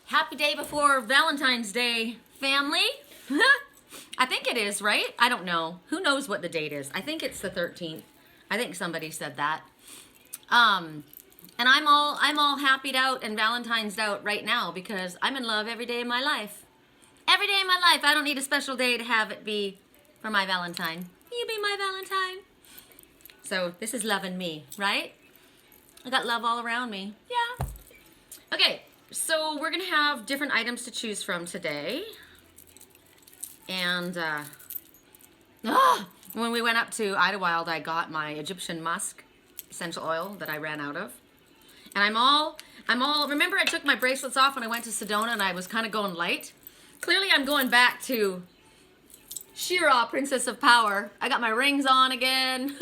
Happy day before Valentine's Day, family. I think it is, right? I don't know. Who knows what the date is? I think it's the 13th. I think somebody said that. And I'm all happied out and Valentine's out right now because I'm in love every day of my life. Every day of my life. I don't need a special day to have it be for my Valentine. You be my Valentine. So this is loving me, right? I got love all around me. Yeah. Okay, so we're gonna have different items to choose from today. And when we went up to Idlewild, I got my Egyptian musk essential oil that I ran out of. And I'm all, remember I took my bracelets off when I went to Sedona and I was kind of going light? Clearly I'm going back to Shira, Princess of Power. I got my rings on again.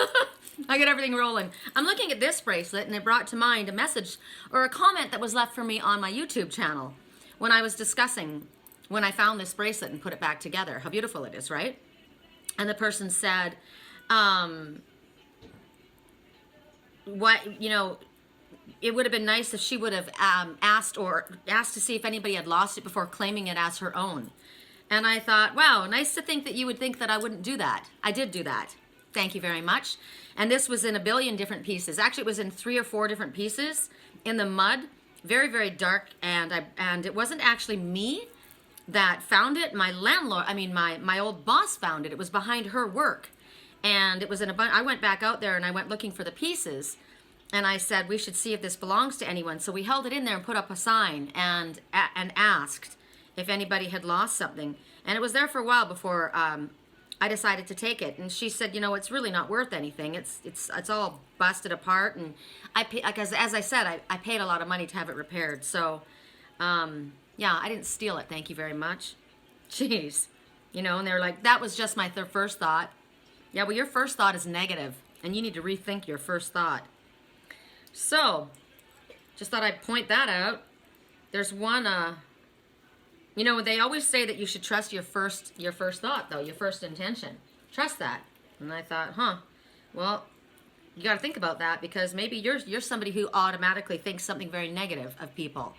I got everything rolling. I'm looking at this bracelet and it brought to mind a message or a comment that was left for me on my YouTube channel when I was discussing when I found this bracelet and put it back together. How beautiful it is, right? And the person said, it would have been nice if she would have asked to see if anybody had lost it before claiming it as her own. And I thought, wow, nice to think that you would think that I wouldn't do that. I did do that. Thank you very much. And this was in a billion different pieces. Actually, it was in 3 or 4 different pieces in the mud, very, very dark. And it wasn't actually me that found it. My landlord, my old boss found it. It was behind her work. And it was in a bunch. I went back out there and I went looking for the pieces. And I said, we should see if this belongs to anyone. So we held it in there and put up a sign and asked if anybody had lost something. And it was there for a while before I decided to take it. And she said, you know, it's really not worth anything. It's all busted apart. And as I said, I paid a lot of money to have it repaired. So, yeah, I didn't steal it. Thank you very much. Jeez. You know, and they're like, that was just my first thought. Yeah, well, your first thought is negative, and you need to rethink your first thought. So, just thought I'd point that out. There's one, you know, they always say that you should trust your first thought, though, your first intention. Trust that. And I thought, well, you got to think about that because maybe you're somebody who automatically thinks something very negative of people,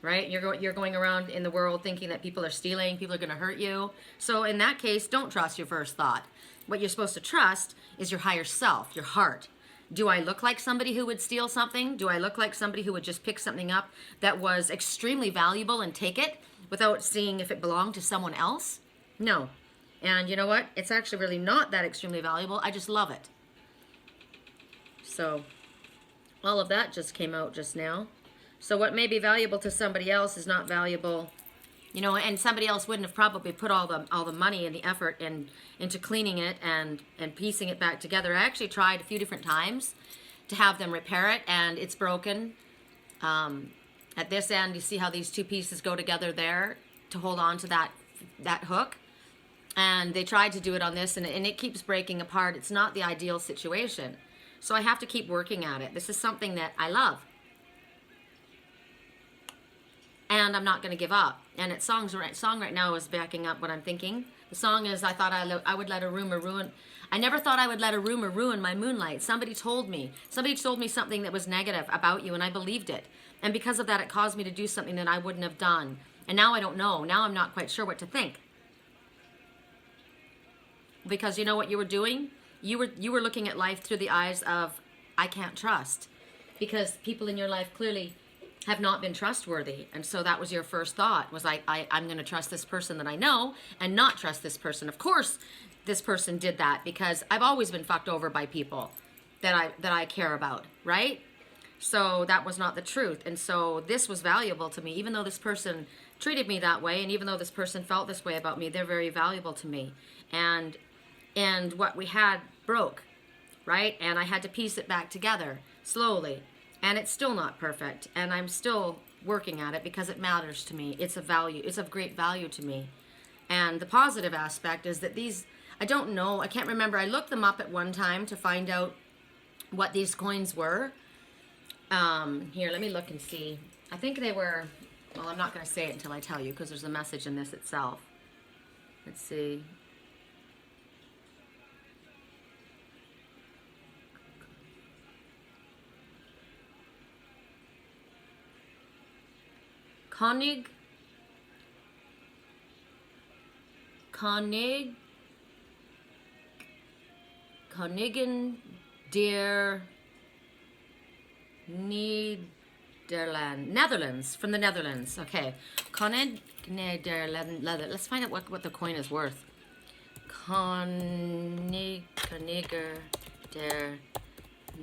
right? You're going around in the world thinking that people are stealing, people are going to hurt you. So in that case, don't trust your first thought. What you're supposed to trust is your higher self, your heart. Do I look like somebody who would steal something? Do I look like somebody who would just pick something up that was extremely valuable and take it without seeing if it belonged to someone else? No. And you know what? It's actually really not that extremely valuable. I just love it. So all of that just came out just now. So what may be valuable to somebody else is not valuable, you know, and somebody else wouldn't have probably put all the money and the effort into cleaning it and piecing it back together. I actually tried a few different times to have them repair it, and it's broken. At this end, you see how these 2 pieces go together there to hold on to that hook. And they tried to do it on this, and it keeps breaking apart. It's not the ideal situation. So I have to keep working at it. This is something that I love. And I'm not going to give up. And its song right now is backing up what I'm thinking. The song is, I thought I would let a rumor ruin. I never thought I would let a rumor ruin my moonlight. Somebody told me something that was negative about you, and I believed it. And because of that, it caused me to do something that I wouldn't have done. And now I don't know. Now I'm not quite sure what to think. Because you know what you were doing? You were looking at life through the eyes of, I can't trust. Because people in your life clearly have not been trustworthy. And so that was your first thought, was like, I'm going to trust this person that I know and not trust this person. Of course, this person did that because I've always been fucked over by people that I care about, right? So that was not the truth. And so this was valuable to me. Even though this person treated me that way, and even though this person felt this way about me, they're very valuable to me. And what we had broke, right? And I had to piece it back together slowly. And it's still not perfect, and I'm still working at it because it matters to me. It's of great value to me. And the positive aspect is that these, I don't know, I can't remember. I looked them up at one time to find out what these coins were. Here, let me look and see. I think they were, well, I'm not going to say it until I tell you because there's a message in this itself. Let's see. Konig Koningen der Netherlands, from the Netherlands. Okay. Koningen der Netherlands. Let's find out what the coin is worth. Koninger der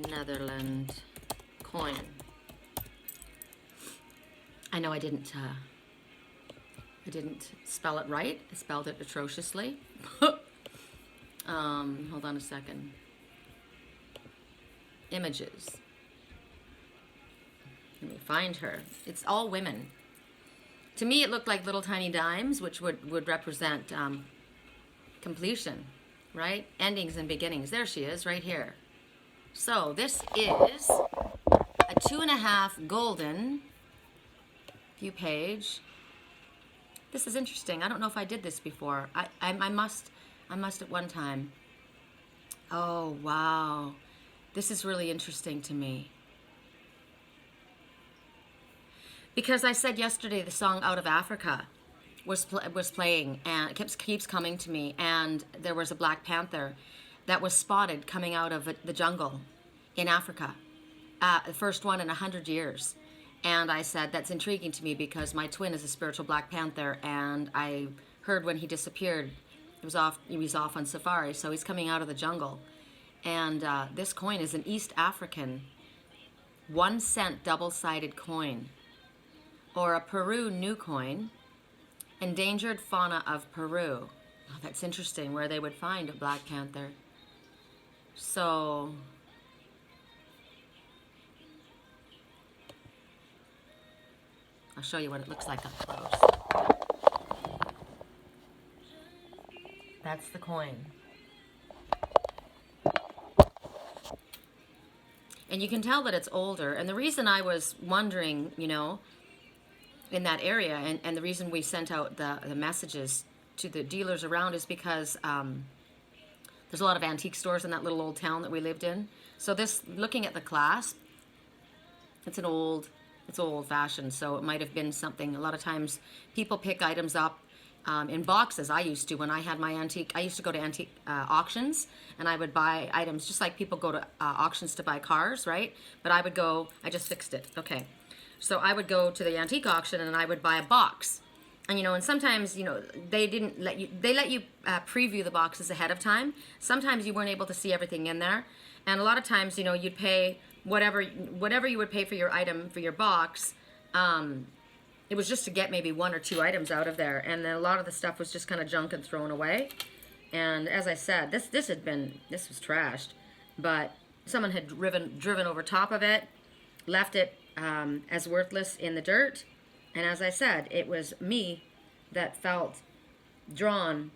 Netherlands coin. I know I didn't spell it right. I spelled it atrociously. Hold on a second. Images. Let me find her. It's all women. To me, it looked like little tiny dimes, which would represent completion, right? Endings and beginnings. There she is, right here. So this is a 2.5 golden view page. This is interesting. I don't know if I did this before. I must at one time. Oh, wow. This is really interesting to me. Because I said yesterday the song Out of Africa was playing, and it keeps coming to me, and there was a black panther that was spotted coming out of the jungle in Africa, the first one in 100 years. And I said, that's intriguing to me because my twin is a spiritual black panther, and I heard when he disappeared, he was off on safari, so he's coming out of the jungle. And this coin is an East African 1 cent double-sided coin, or a Peru new coin, endangered fauna of Peru. Oh, that's interesting, where they would find a black panther. So I'll show you what it looks like up close. That's the coin. And you can tell that it's older. And the reason I was wondering, you know, in that area, and the reason we sent out the messages to the dealers around is because there's a lot of antique stores in that little old town that we lived in. So this, looking at the clasp, it's old-fashioned, so it might have been something. A lot of times people pick items up in boxes. I used to, when I had my antique, I used to go to antique auctions, and I would buy items just like people go to auctions to buy cars, right? But I would go, I just fixed it, okay. So I would go to the antique auction and I would buy a box. And, you know, and sometimes, you know, they let you preview the boxes ahead of time. Sometimes you weren't able to see everything in there. And a lot of times, you know, you'd pay whatever you would pay for your item, for your box. It was just to get maybe 1 or 2 items out of there. And then a lot of the stuff was just kind of junk and thrown away. And as I said, this was trashed. But someone had driven over top of it, left it as worthless in the dirt. And as I said, it was me that felt drawn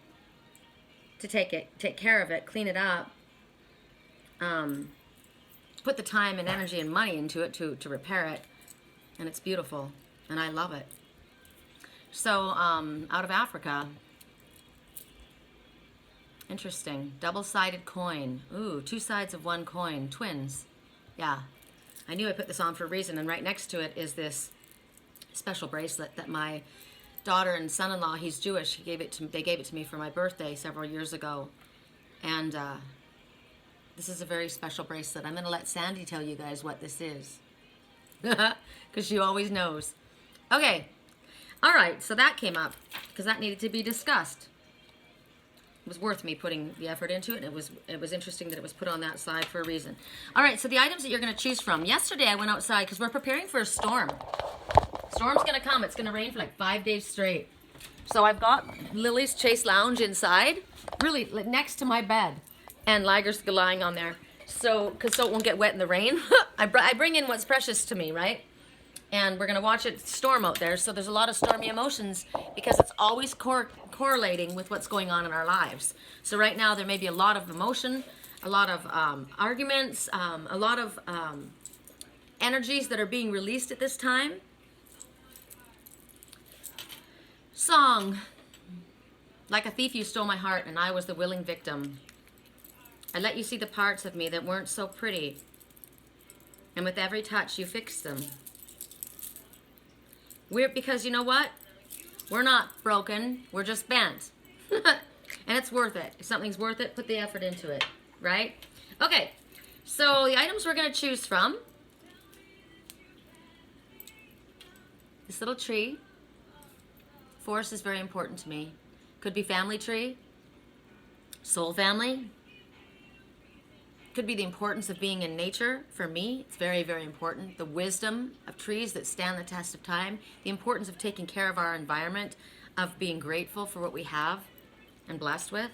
to take care of it, clean it up, put the time and energy and money into it to repair it. And it's beautiful, and I love it. So, out of Africa, interesting, double-sided coin. Ooh, 2 sides of 1 coin, twins. Yeah, I knew I put this on for a reason, and right next to it is this special bracelet that my daughter and son-in-law, he's Jewish, they gave it to me for my birthday several years ago. And this is a very special bracelet. I'm going to let Sandy tell you guys what this is, because she always knows. Okay, all right, so that came up because that needed to be discussed. It was worth me putting the effort into it, and it was interesting that it was put on that side for a reason. All right, so the items that you're going to choose from. Yesterday I went outside because we're preparing for a storm. Storm's going to come. It's going to rain for like 5 days straight. So I've got Lily's Chase Lounge inside, really next to my bed, and Liger's lying on there, so it won't get wet in the rain. I bring in what's precious to me, right? And we're going to watch it storm out there, so there's a lot of stormy emotions because it's always correlating with what's going on in our lives. So right now there may be a lot of emotion, a lot of arguments, a lot of energies that are being released at this time. Song. Like a thief you stole my heart, and I was the willing victim. I let you see the parts of me that weren't so pretty, and with every touch you fixed them. Because you know what? We're not broken, we're just bent. And it's worth it. If something's worth it, put the effort into it, right? Okay, so the items we're going to choose from. This little tree. Forest is very important to me. Could be family tree, soul family. Could be the importance of being in nature. For me, it's very, very important. The wisdom of trees that stand the test of time. The importance of taking care of our environment, of being grateful for what we have and blessed with.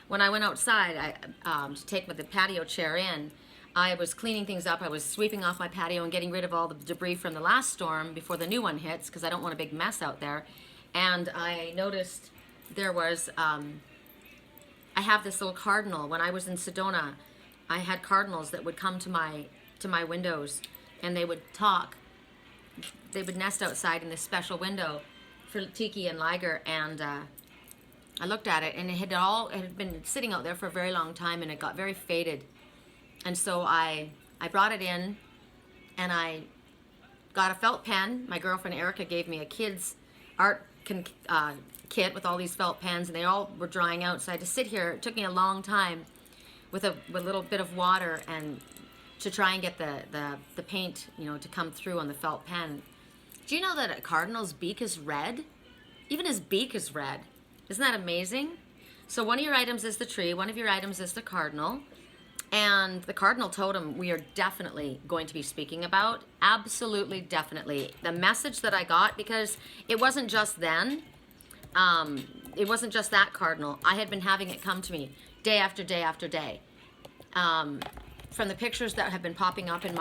When I went outside to take the patio chair in, I was cleaning things up. I was sweeping off my patio and getting rid of all the debris from the last storm before the new one hits, because I don't want a big mess out there. And I noticed there was, I have this little cardinal. When I was in Sedona, I had cardinals that would come to my windows, and they would talk. They would nest outside in this special window for Tiki and Liger, and I looked at it, and it had been sitting out there for a very long time, and it got very faded. And so I brought it in, and I got a felt pen. My girlfriend Erica gave me a kid's art kit with all these felt pens, and they all were drying out. So I had to sit here. It took me a long time with a little bit of water and to try and get the paint, to come through on the felt pen. Do you know that a cardinal's beak is red? Even his beak is red. Isn't that amazing? So one of your items is the tree. One of your items is the cardinal. And the cardinal totem we are definitely going to be speaking about. Absolutely, definitely. The message that I got, because it wasn't just then. It wasn't just that cardinal. I had been having it come to me day after day after day. From the pictures that have been popping up in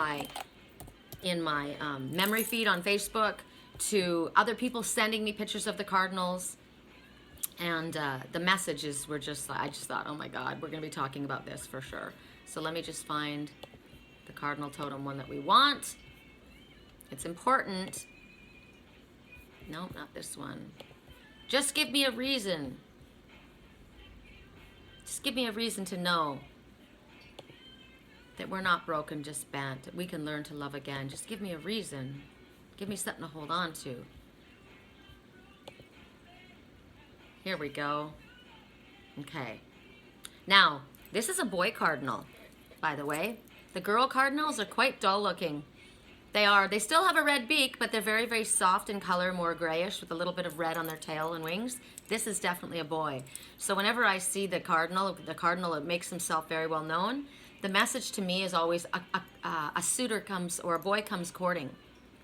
my memory feed on Facebook, to other people sending me pictures of the cardinals. And the messages were just, I just thought, oh my God, we're going to be talking about this for sure. So let me just find the cardinal totem one that we want. It's important. No, not this one. Just give me a reason. Just give me a reason to know that we're not broken, just bent, that we can learn to love again. Just give me a reason. Give me something to hold on to. Here we go. Okay. Now, this is a boy cardinal, by the way. The girl cardinals are quite dull looking. They still have a red beak, but they're very, very soft in color, more grayish, with a little bit of red on their tail and wings. This is definitely a boy. So whenever I see the cardinal that makes himself very well known, the message to me is always a suitor comes, or a boy comes courting,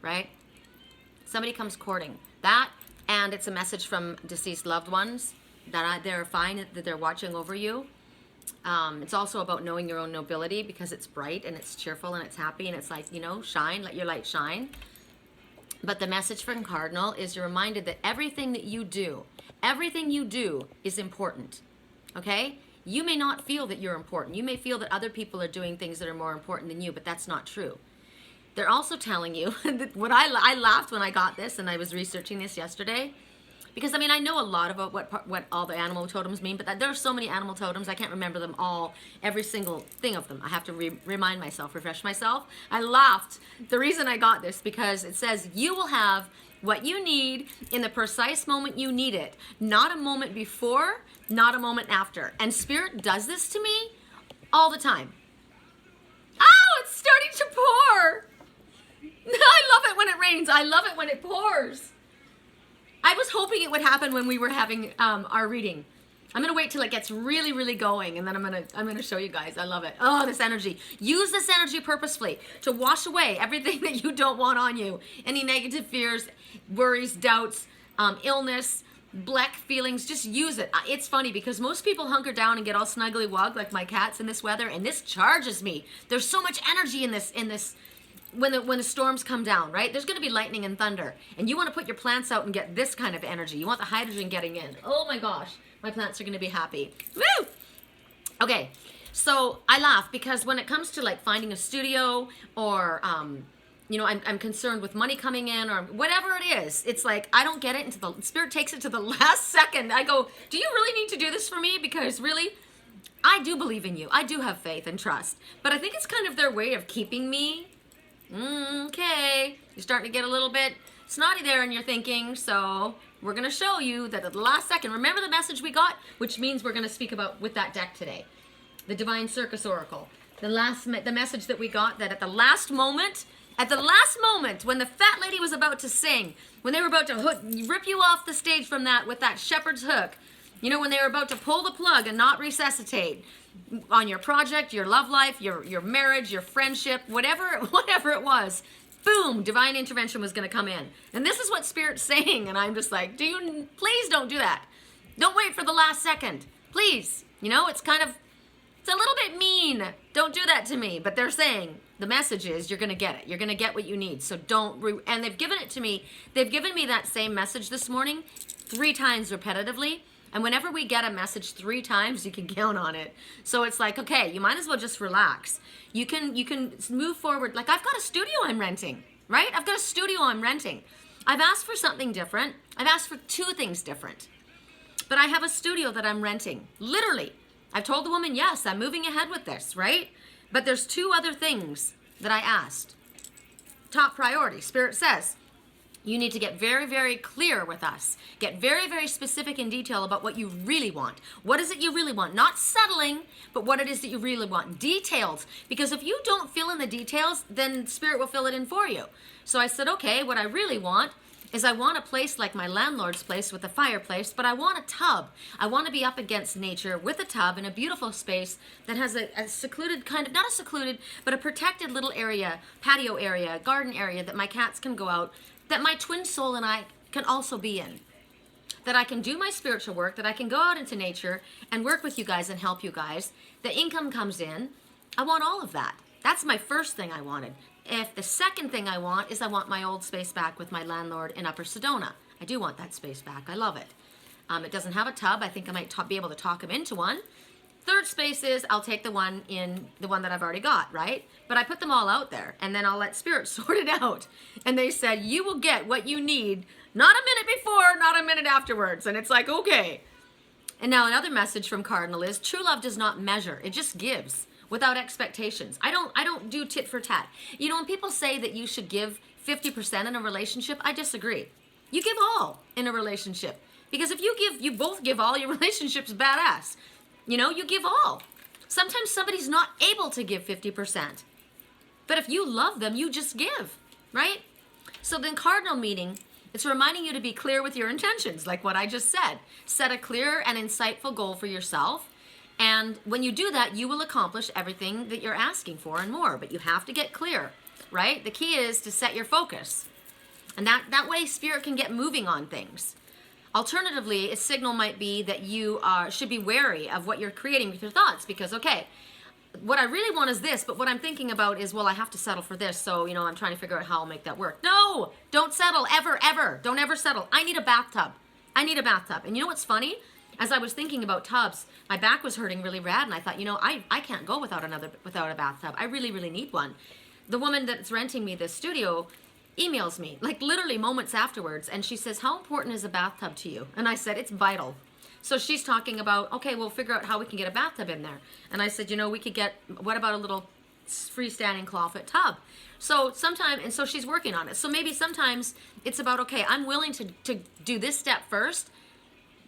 right? Somebody comes courting. That, and it's a message from deceased loved ones that they're fine, that they're watching over you. It's also about knowing your own nobility, because it's bright and it's cheerful and it's happy, and it's like, shine, let your light shine. But the message from Cardinal is you're reminded that everything you do is important, okay? You may not feel that you're important. You may feel that other people are doing things that are more important than you, but that's not true. They're also telling you that I laughed when I got this, and I was researching this yesterday, because I know a lot about what all the animal totems mean, but there are so many animal totems, I can't remember them all, every single thing of them. I have to remind myself, refresh myself. I laughed. The reason I got this, because it says you will have what you need in the precise moment you need it, not a moment before, not a moment after. And Spirit does this to me all the time. Oh, it's starting to pour. I love it when it rains. I love it when it pours. I was hoping it would happen when we were having our reading. I'm gonna wait till it gets really, really going, and then I'm gonna show you guys. I love it. Oh, this energy. Use this energy purposefully to wash away everything that you don't want on you. Any negative fears, worries, doubts, illness, black feelings. Just use it. It's funny because most people hunker down and get all snuggly wug like my cats in this weather, and this charges me. There's so much energy in this. When the storms come down, right? There's going to be lightning and thunder. And you want to put your plants out and get this kind of energy. You want the hydrogen getting in. Oh my gosh. My plants are going to be happy. Woo! Okay. So I laugh because when it comes to like finding a studio or, I'm concerned with money coming in or whatever it is. It's like, I don't get it until the Spirit takes it to the last second. I go, do you really need to do this for me? Because really, I do believe in you. I do have faith and trust. But I think it's kind of their way of keeping me. Okay, you're starting to get a little bit snotty there in your thinking, so we're going to show you that at the last second, remember the message we got, which means we're going to speak about with that deck today, the Divine Circus Oracle. The message that we got, that at the last moment, when the fat lady was about to sing, when they were about to rip you off the stage from that with that shepherd's hook, you know, when they were about to pull the plug and not resuscitate on your project, your love life, your marriage, your friendship, whatever it was, boom, divine intervention was going to come in. And this is what Spirit's saying, and I'm just like, please don't do that. Don't wait for the last second. Please. You know, it's a little bit mean. Don't do that to me. But they're saying, the message is, you're going to get it. You're going to get what you need. So and they've given it to me. They've given me that same message this morning 3 times repetitively. And whenever we get a message 3 times, you can count on it. So it's like, okay, you might as well just relax. You can move forward. Like, I've got a studio I'm renting, right? I've got a studio I'm renting. I've asked for something different. I've asked for 2 things different. But I have a studio that I'm renting. Literally. I've told the woman, yes, I'm moving ahead with this, right? But there's 2 other things that I asked. Top priority. Spirit says, you need to get very, very clear with us. Get very, very specific in detail about what you really want. What is it you really want? Not settling, but what it is that you really want. Details. Because if you don't fill in the details, then Spirit will fill it in for you. So I said, okay, what I really want is I want a place like my landlord's place with a fireplace, but I want a tub. I want to be up against nature with a tub in a beautiful space that has a secluded kind of, not a secluded, but a protected little area, patio area, garden area that my cats can go out, that my twin soul and I can also be in. That I can do my spiritual work, that I can go out into nature and work with you guys and help you guys. The income comes in. I want all of that. That's my first thing I wanted. If the second thing I want is I want my old space back with my landlord in Upper Sedona. I do want that space back. I love it. It doesn't have a tub. I think I might be able to talk him into one. Third space is I'll take the one that I've already got, right? But I put them all out there, and then I'll let Spirit sort it out. And they said, you will get what you need, not a minute before, not a minute afterwards. And it's like, okay. And now another message from Cardinal is, true love does not measure. It just gives without expectations. I don't do tit for tat. You know, when people say that you should give 50% in a relationship, I disagree. You give all in a relationship. Because if you both give all, your relationship's badass. You know, you give all. Sometimes somebody's not able to give 50%. But if you love them, you just give, right? So the cardinal meeting, it's reminding you to be clear with your intentions, like what I just said. Set a clear and insightful goal for yourself. And when you do that, you will accomplish everything that you're asking for and more. But you have to get clear, right? The key is to set your focus. And that way, Spirit can get moving on things. Alternatively, a signal might be that you should be wary of what you're creating with your thoughts. Because, okay, what I really want is this, but what I'm thinking about is, well, I have to settle for this. So, you know, I'm trying to figure out how I'll make that work. No, don't settle, ever, ever. Don't ever settle. I need a bathtub. I need a bathtub. And you know what's funny? As I was thinking about tubs, my back was hurting really bad, and I thought, you know, I can't go without a bathtub. I really, really need one. The woman that's renting me this studio emails me, like literally moments afterwards, and she says, how important is a bathtub to you? And I said, it's vital. So she's talking about, okay, we'll figure out how we can get a bathtub in there. And I said, you know, we could get, what about a little freestanding clawfoot tub? So so she's working on it. So maybe sometimes it's about, okay, I'm willing to do this step first,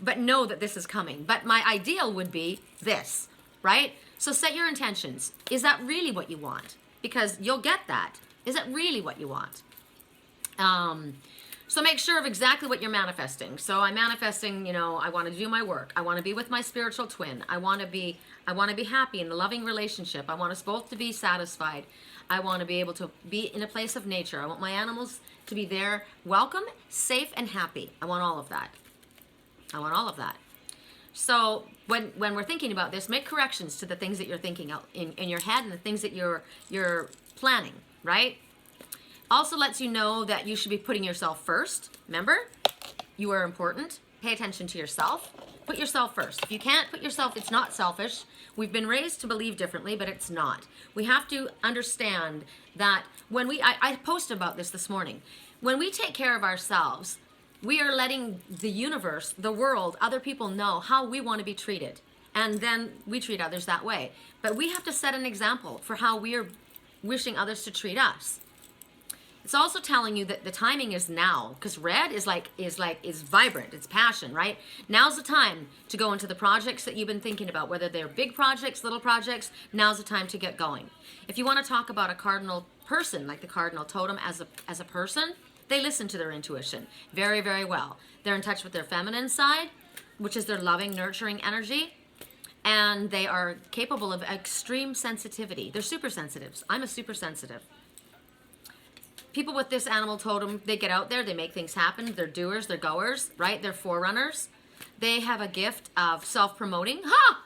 but know that this is coming. But my ideal would be this, right? So set your intentions. Is that really what you want? Because you'll get that. Is that really what you want? So make sure of exactly what you're manifesting. So I'm manifesting, you know, I want to do my work. I want to be with my spiritual twin. I want to be happy in a loving relationship. I want us both to be satisfied. I want to be able to be in a place of nature. I want my animals to be there, welcome, safe, and happy. I want all of that. I want all of that. So when we're thinking about this, make corrections to the things that you're thinking out in your head and the things that you're planning, right? Also lets you know that you should be putting yourself first. Remember, you are important. Pay attention to yourself. Put yourself first. If you can't put yourself, it's not selfish. We've been raised to believe differently, but it's not. We have to understand that when I posted about this morning. When we take care of ourselves, we are letting the universe, the world, other people know how we want to be treated. And then we treat others that way. But we have to set an example for how we are wishing others to treat us. It's also telling you that the timing is now, because red is vibrant, it's passion, right? Now's the time to go into the projects that you've been thinking about, whether they're big projects, little projects. Now's the time to get going. If you want to talk about a cardinal person, like the cardinal totem as a person, they listen to their intuition very, very well. They're in touch with their feminine side, which is their loving, nurturing energy. And they are capable of extreme sensitivity. They're super sensitives. I'm a super sensitive. People with this animal totem, they get out there, they make things happen. They're doers, they're goers, right? They're forerunners. They have a gift of self-promoting. Ha!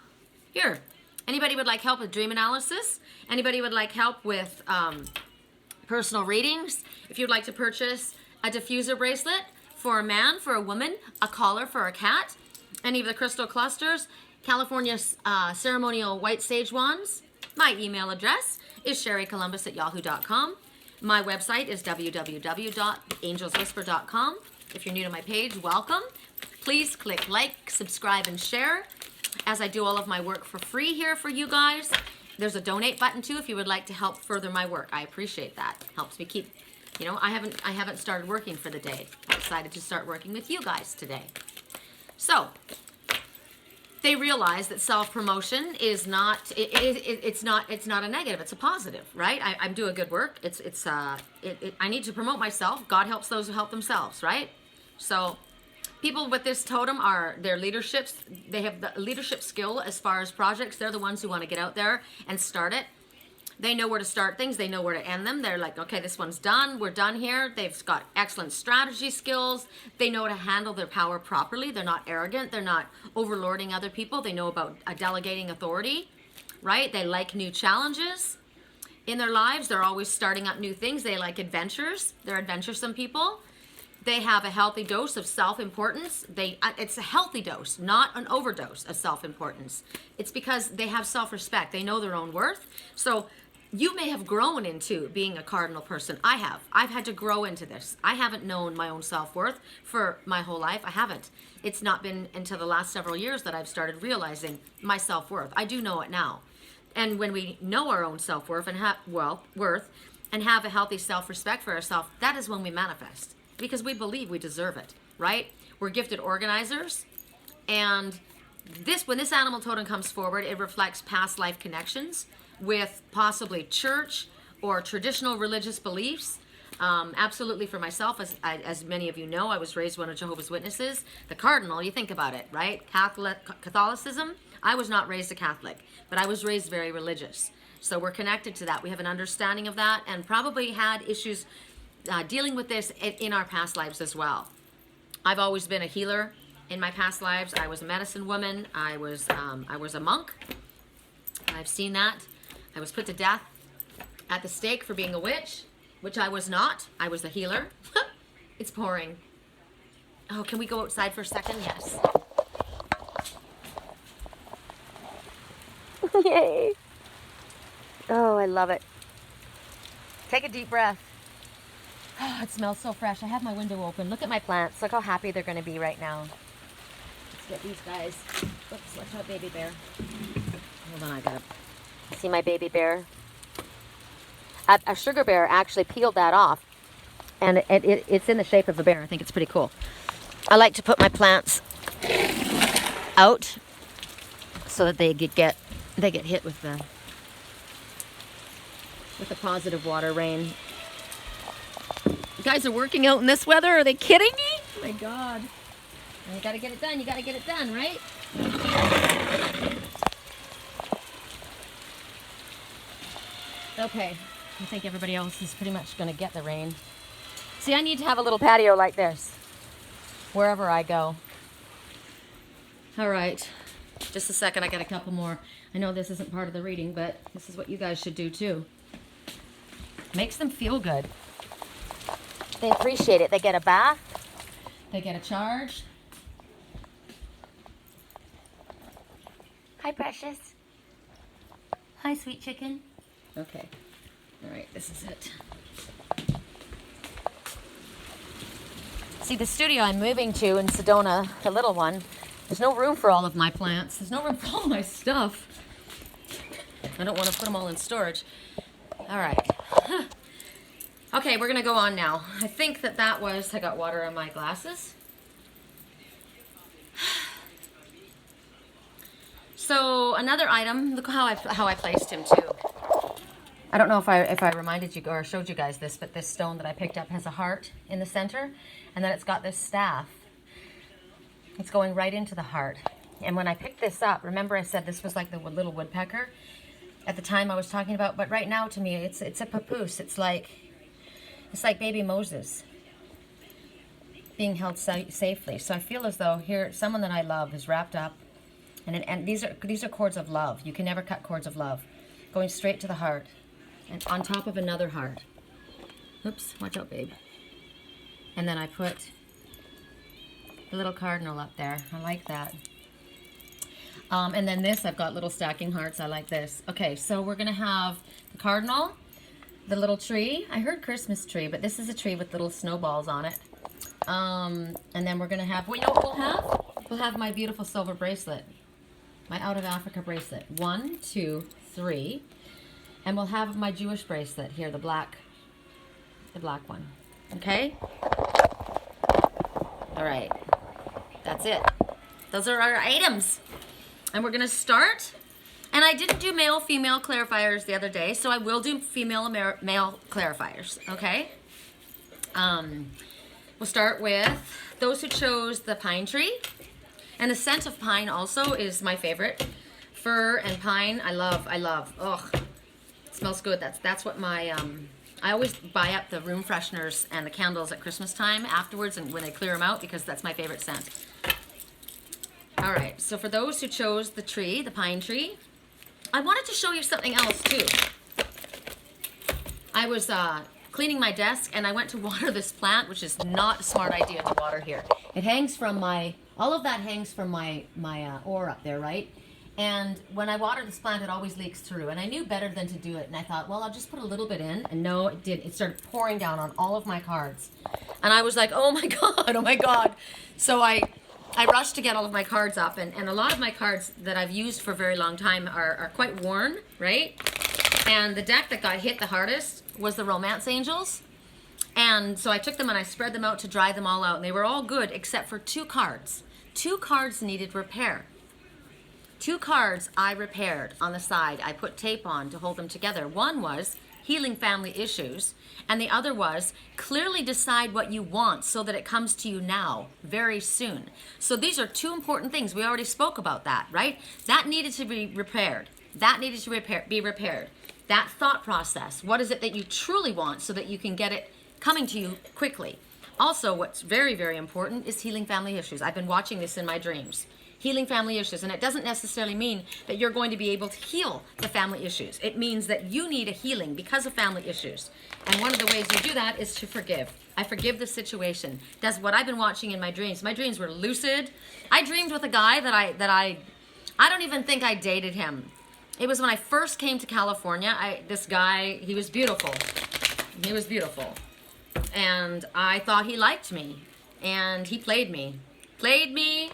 Here. Anybody would like help with dream analysis? Anybody would like help with personal readings? If you'd like to purchase a diffuser bracelet for a man, for a woman, a collar for a cat, any of the crystal clusters, California ceremonial white sage wands, my email address is sherrycolumbus@yahoo.com. My website is www.angelswhisper.com. If you're new to my page, welcome. Please click like, subscribe, and share as I do all of my work for free here for you guys. There's a donate button too if you would like to help further my work. I appreciate that. Helps me keep, I haven't started working for the day. I decided to start working with you guys today. So, they realize that self-promotion is not, it's not a negative, it's a positive, right? I'm doing good work. I need to promote myself. God helps those who help themselves, right? So people with this totem their leaderships, they have the leadership skill as far as projects. They're the ones who want to get out there and start it. They know where to start things. They know where to end them. They're like, okay, this one's done. We're done here. They've got excellent strategy skills. They know how to handle their power properly. They're not arrogant. They're not overlording other people. They know about delegating authority, right? They like new challenges in their lives. They're always starting up new things. They like adventures. They're adventuresome people. They have a healthy dose of self-importance. It's a healthy dose, not an overdose of self-importance. It's because they have self-respect. They know their own worth. So you may have grown into being a cardinal person. I have. I've had to grow into this. I haven't known my own self-worth for my whole life. I haven't. It's not been until the last several years that I've started realizing my self-worth. I do know it now. And when we know our own self-worth and have a healthy self-respect for ourselves, that is when we manifest. Because we believe we deserve it, right? We're gifted organizers. And when this animal totem comes forward, it reflects past life connections with possibly church or traditional religious beliefs. Absolutely for myself, as many of you know, I was raised one of Jehovah's Witnesses. The cardinal, you think about it, right? Catholicism, I was not raised a Catholic, but I was raised very religious. So we're connected to that. We have an understanding of that and probably had issues dealing with this in our past lives as well. I've always been a healer in my past lives. I was a medicine woman. I was a monk. I've seen that. I was put to death at the stake for being a witch, which I was not. I was a healer. It's pouring. Oh, can we go outside for a second? Yes. Yay. Oh, I love it. Take a deep breath. Oh, it smells so fresh. I have my window open. Look at my plants. Look how happy they're going to be right now. Let's get these guys. Oops, watch out, baby bear. Hold on, I got to see my baby bear. A sugar bear actually peeled that off, and it's in the shape of a bear. I think it's pretty cool. I like to put my plants out so that they get hit with the positive water rain. You guys are working out in this weather? Are they kidding me? Oh my God. You gotta get it done. You gotta get it done, right? Okay. I think everybody else is pretty much gonna get the rain. See, I need to have a little patio like this wherever I go. All right. Just a second. I got a couple more. I know this isn't part of the reading, but this is what you guys should do too. Makes them feel good. They appreciate it. They get a bath. They get a charge. Hi, precious. Hi, sweet chicken. Okay. All right, this is it. See, the studio I'm moving to in Sedona, the little one, there's no room for all of my plants. There's no room for all my stuff. I don't want to put them all in storage. All right. Okay, we're gonna go on now. I think that was, I got water on my glasses. So another item, look how I placed him too. I don't know if I reminded you or showed you guys this, but this stone that I picked up has a heart in the center, and then it's got this staff. It's going right into the heart. And when I picked this up, remember I said this was like the little woodpecker at the time I was talking about, but right now to me it's a papoose. It's like baby Moses being held safely. So I feel as though here someone that I love is wrapped up, and these are cords of love. You can never cut cords of love, going straight to the heart, and on top of another heart. Oops, watch out, babe. And then I put the little cardinal up there. I like that. And then this, I've got little stacking hearts. I like this. Okay, so we're gonna have the cardinal, the little tree. I heard Christmas tree, but this is a tree with little snowballs on it. And then we're gonna have, well, you know what we'll have? We'll have my beautiful silver bracelet, my Out of Africa bracelet. 1, 2, 3. And we'll have my Jewish bracelet here, the black one. Okay? All right, that's it. Those are our items. And we're gonna start, and I didn't do male-female clarifiers the other day, so I will do female-male clarifiers, okay? We'll start with those who chose the pine tree, and the scent of pine also is my favorite. Fir and pine, I love, ugh, it smells good. That's what my, I always buy up the room fresheners and the candles at Christmas time afterwards and when they clear them out, because that's my favorite scent. All right, so for those who chose the tree, the pine tree, I wanted to show you something else too. I was cleaning my desk and I went to water this plant, which is not a smart idea to water here. It hangs from my, all of that hangs from my oar up there, right? And when I water this plant, it always leaks through. And I knew better than to do it. And I thought, well, I'll just put a little bit in. And no, it did. It started pouring down on all of my cards. And I was like, oh my God, oh my God. So I rushed to get all of my cards up. And a lot of my cards that I've used for a very long time are quite worn, right? And the deck that got hit the hardest was the Romance Angels. And so I took them and I spread them out to dry them all out. And they were all good except for 2 cards. 2 cards needed repair. 2 cards I repaired on the side. I put tape on to hold them together. One was Healing Family Issues, and the other was Clearly Decide What You Want so that it comes to you now, very soon. So these are 2 important things. We already spoke about that, right? That needed to be repaired. That needed to be repaired. That thought process. What is it that you truly want so that you can get it coming to you quickly? Also, what's very, very important is Healing Family Issues. I've been watching this in my dreams. Healing family issues, and it doesn't necessarily mean that you're going to be able to heal the family issues. It means that you need a healing because of family issues. And one of the ways you do that is to forgive. I forgive the situation. That's what I've been watching in my dreams. My dreams were lucid. I dreamed with a guy that I don't even think I dated him. It was when I first came to California. This guy, he was beautiful. He was beautiful. And I thought he liked me. And he played me. Played me.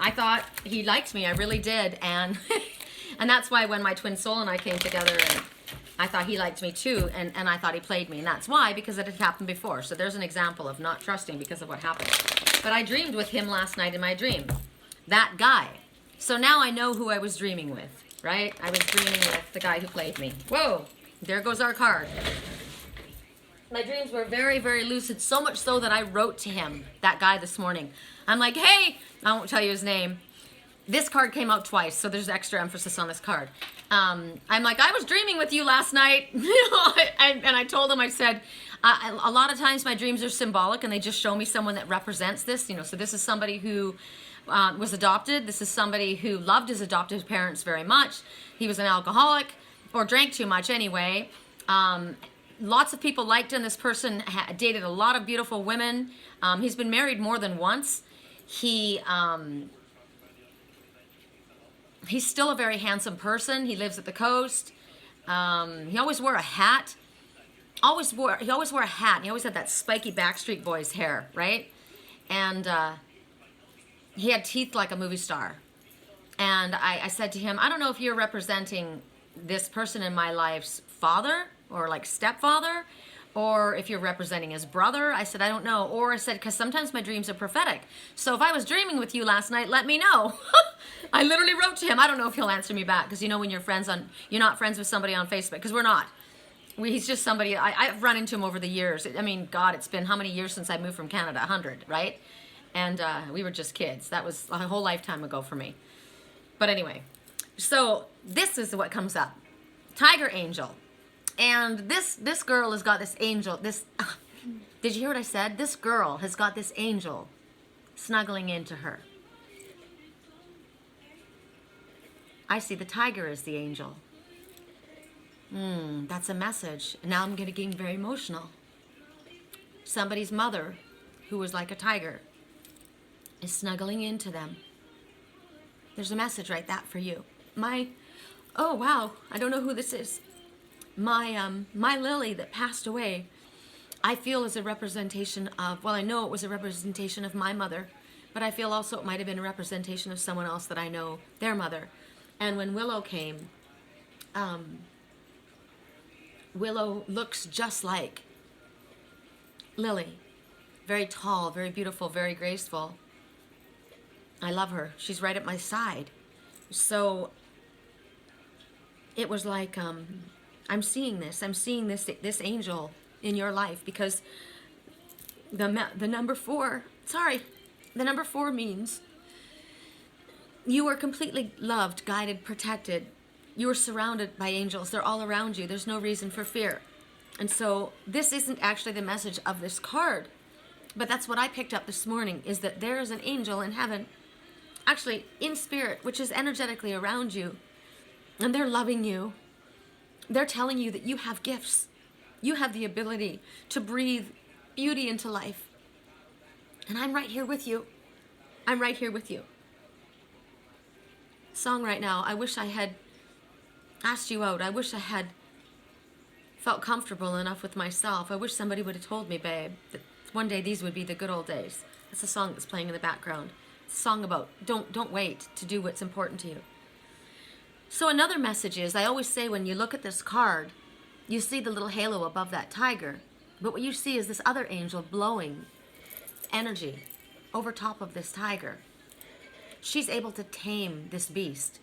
I thought he liked me, I really did, and and that's why when my twin soul and I came together, and I thought he liked me too, and I thought he played me, and that's why, because it had happened before. So there's an example of not trusting because of what happened. But I dreamed with him last night in my dream, that guy. So now I know who I was dreaming with, right? I was dreaming with the guy who played me. Whoa, there goes our card. My dreams were very, very lucid, so much so that I wrote to him, that guy, this morning. I'm like, hey, I won't tell you his name. This card came out twice, so there's extra emphasis on this card. I'm like, I was dreaming with you last night. And I told him, I said, a lot of times my dreams are symbolic and they just show me someone that represents this. So this is somebody who was adopted. This is somebody who loved his adoptive parents very much. He was an alcoholic, or drank too much anyway. Lots of people liked him. This person dated a lot of beautiful women. He's been married more than once. He's still a very handsome person. He lives at the coast. He always wore a hat. He always wore a hat. He always had that spiky Backstreet Boys hair, right? And he had teeth like a movie star. And I said to him, I don't know if you're representing this person in my life's father or like stepfather, Or if you're representing his brother, I said, I don't know. Or I said, because sometimes my dreams are prophetic. So if I was dreaming with you last night, let me know. I literally wrote to him. I don't know if he'll answer me back, because you know when you're not friends with somebody on Facebook, because we're not. He's just somebody, I've run into him over the years. I mean, God, it's been how many years since I moved from Canada? 100, right? And we were just kids. That was a whole lifetime ago for me. But anyway, so this is what comes up. Tiger angel. And this girl has got this angel. Did you hear what I said? This girl has got this angel snuggling into her. I see the tiger as the angel. That's a message. Now I'm getting very emotional. Somebody's mother, who was like a tiger, is snuggling into them. There's a message right that for you. Oh wow, I don't know who this is. My Lily that passed away, I feel is a representation of, well, I know it was a representation of my mother, but I feel also it might have been a representation of someone else that I know, their mother. And when Willow came, Willow looks just like Lily. Very tall, very beautiful, very graceful. I love her. She's right at my side. So it was like, I'm seeing this angel in your life, because the number 4 means you are completely loved, guided, protected. You are surrounded by angels. They're all around you. There's no reason for fear. And so this isn't actually the message of this card, but that's what I picked up this morning, is that there is an angel in heaven, actually in spirit, which is energetically around you, and they're loving you. They're telling you that you have gifts. You have the ability to breathe beauty into life. And I'm right here with you. I'm right here with you. Song right now, I wish I had asked you out. I wish I had felt comfortable enough with myself. I wish somebody would have told me, babe, that one day these would be the good old days. That's a song that's playing in the background. It's a song about don't wait to do what's important to you. So another message is, I always say when you look at this card, you see the little halo above that tiger, but what you see is this other angel blowing energy over top of this tiger. She's able to tame this beast.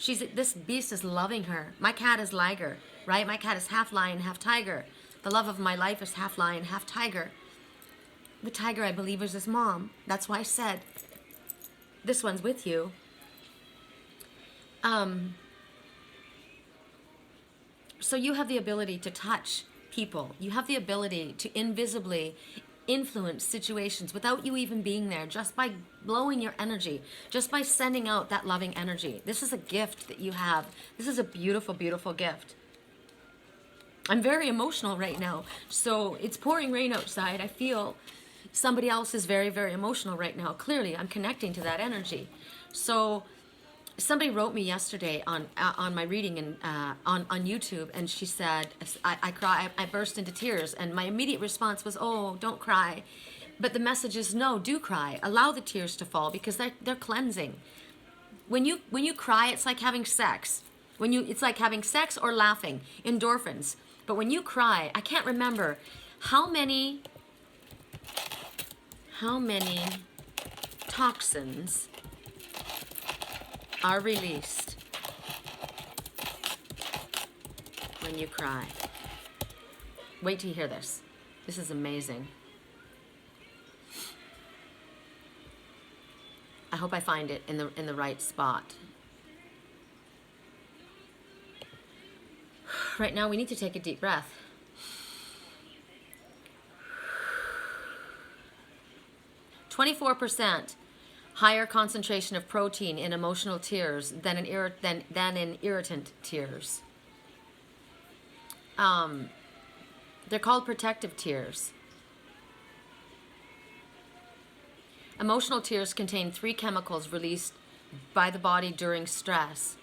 This beast is loving her. My cat is Liger, right? My cat is half lion, half tiger. The love of my life is half lion, half tiger. The tiger, I believe, is his mom. That's why I said, this one's with you. So you have the ability to touch people. You have the ability to invisibly influence situations without you even being there, just by blowing your energy, just by sending out that loving energy. This is a gift that you have. This is a beautiful, beautiful gift. I'm very emotional right now. So it's pouring rain outside. I feel somebody else is very, very emotional right now. Clearly, I'm connecting to that energy. So somebody wrote me yesterday on my reading and on YouTube, and she said, I burst into tears, and my immediate response was, oh, don't cry. But the message is, no, do cry. Allow the tears to fall, because they're cleansing. When you cry, it's like having sex. It's like having sex or laughing, endorphins. But when you cry, I can't remember how many toxins are released when you cry. Wait till you hear this. This is amazing. I hope I find it in the right spot. Right now we need to take a deep breath. (24% higher concentration of protein in emotional tears than in irritant tears. They're called protective tears. Emotional tears contain 3 chemicals released by the body during stress.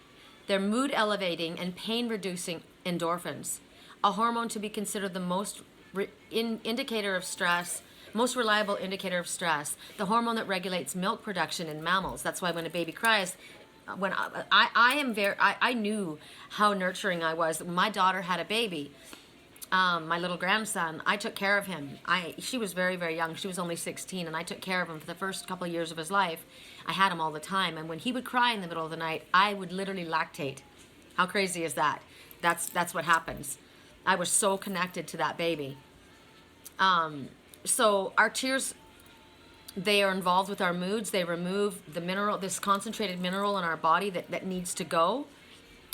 They're mood elevating and pain reducing endorphins, a hormone to be considered the most indicator of stress. Most reliable indicator of stress, the hormone that regulates milk production in mammals. That's why when a baby cries, when I knew how nurturing I was. When my daughter had a baby, my little grandson, I took care of him. She was very, very young. She was only 16, and I took care of him for the first couple of years of his life. I had him all the time, and when he would cry in the middle of the night, I would literally lactate. How crazy is that? That's what happens. I was so connected to that baby. So our tears, they are involved with our moods. They remove the mineral, this concentrated mineral in our body that needs to go.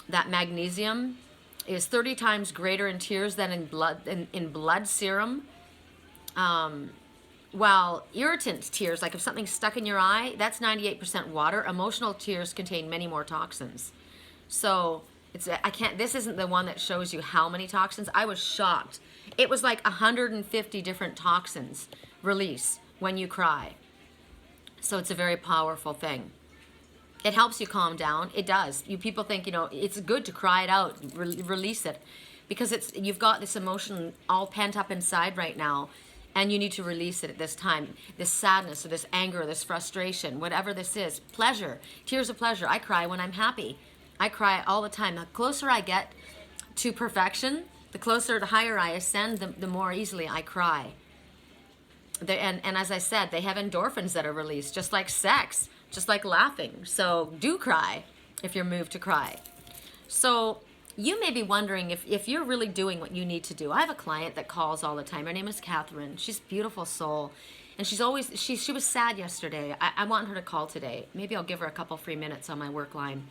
That magnesium is 30 times greater in tears than in blood serum. While irritant tears, like if something's stuck in your eye, that's 98% water. Emotional tears contain many more toxins. So this isn't the one that shows you how many toxins. I was shocked. It was like 150 different toxins release when you cry. So it's a very powerful thing. It helps you calm down. It does. You people think, it's good to cry it out, release it, because you've got this emotion all pent up inside right now, and you need to release it at this time. This sadness or this anger or this frustration, whatever this is, pleasure, tears of pleasure. I cry when I'm happy. I cry all the time. The closer I get to perfection, the higher I ascend, the more easily I cry. And as I said, they have endorphins that are released, just like sex, just like laughing. So do cry if you're moved to cry. So you may be wondering if you're really doing what you need to do. I have a client that calls all the time. Her name is Catherine. She's a beautiful soul. And she was sad yesterday. I want her to call today. Maybe I'll give her a couple free minutes on my work line.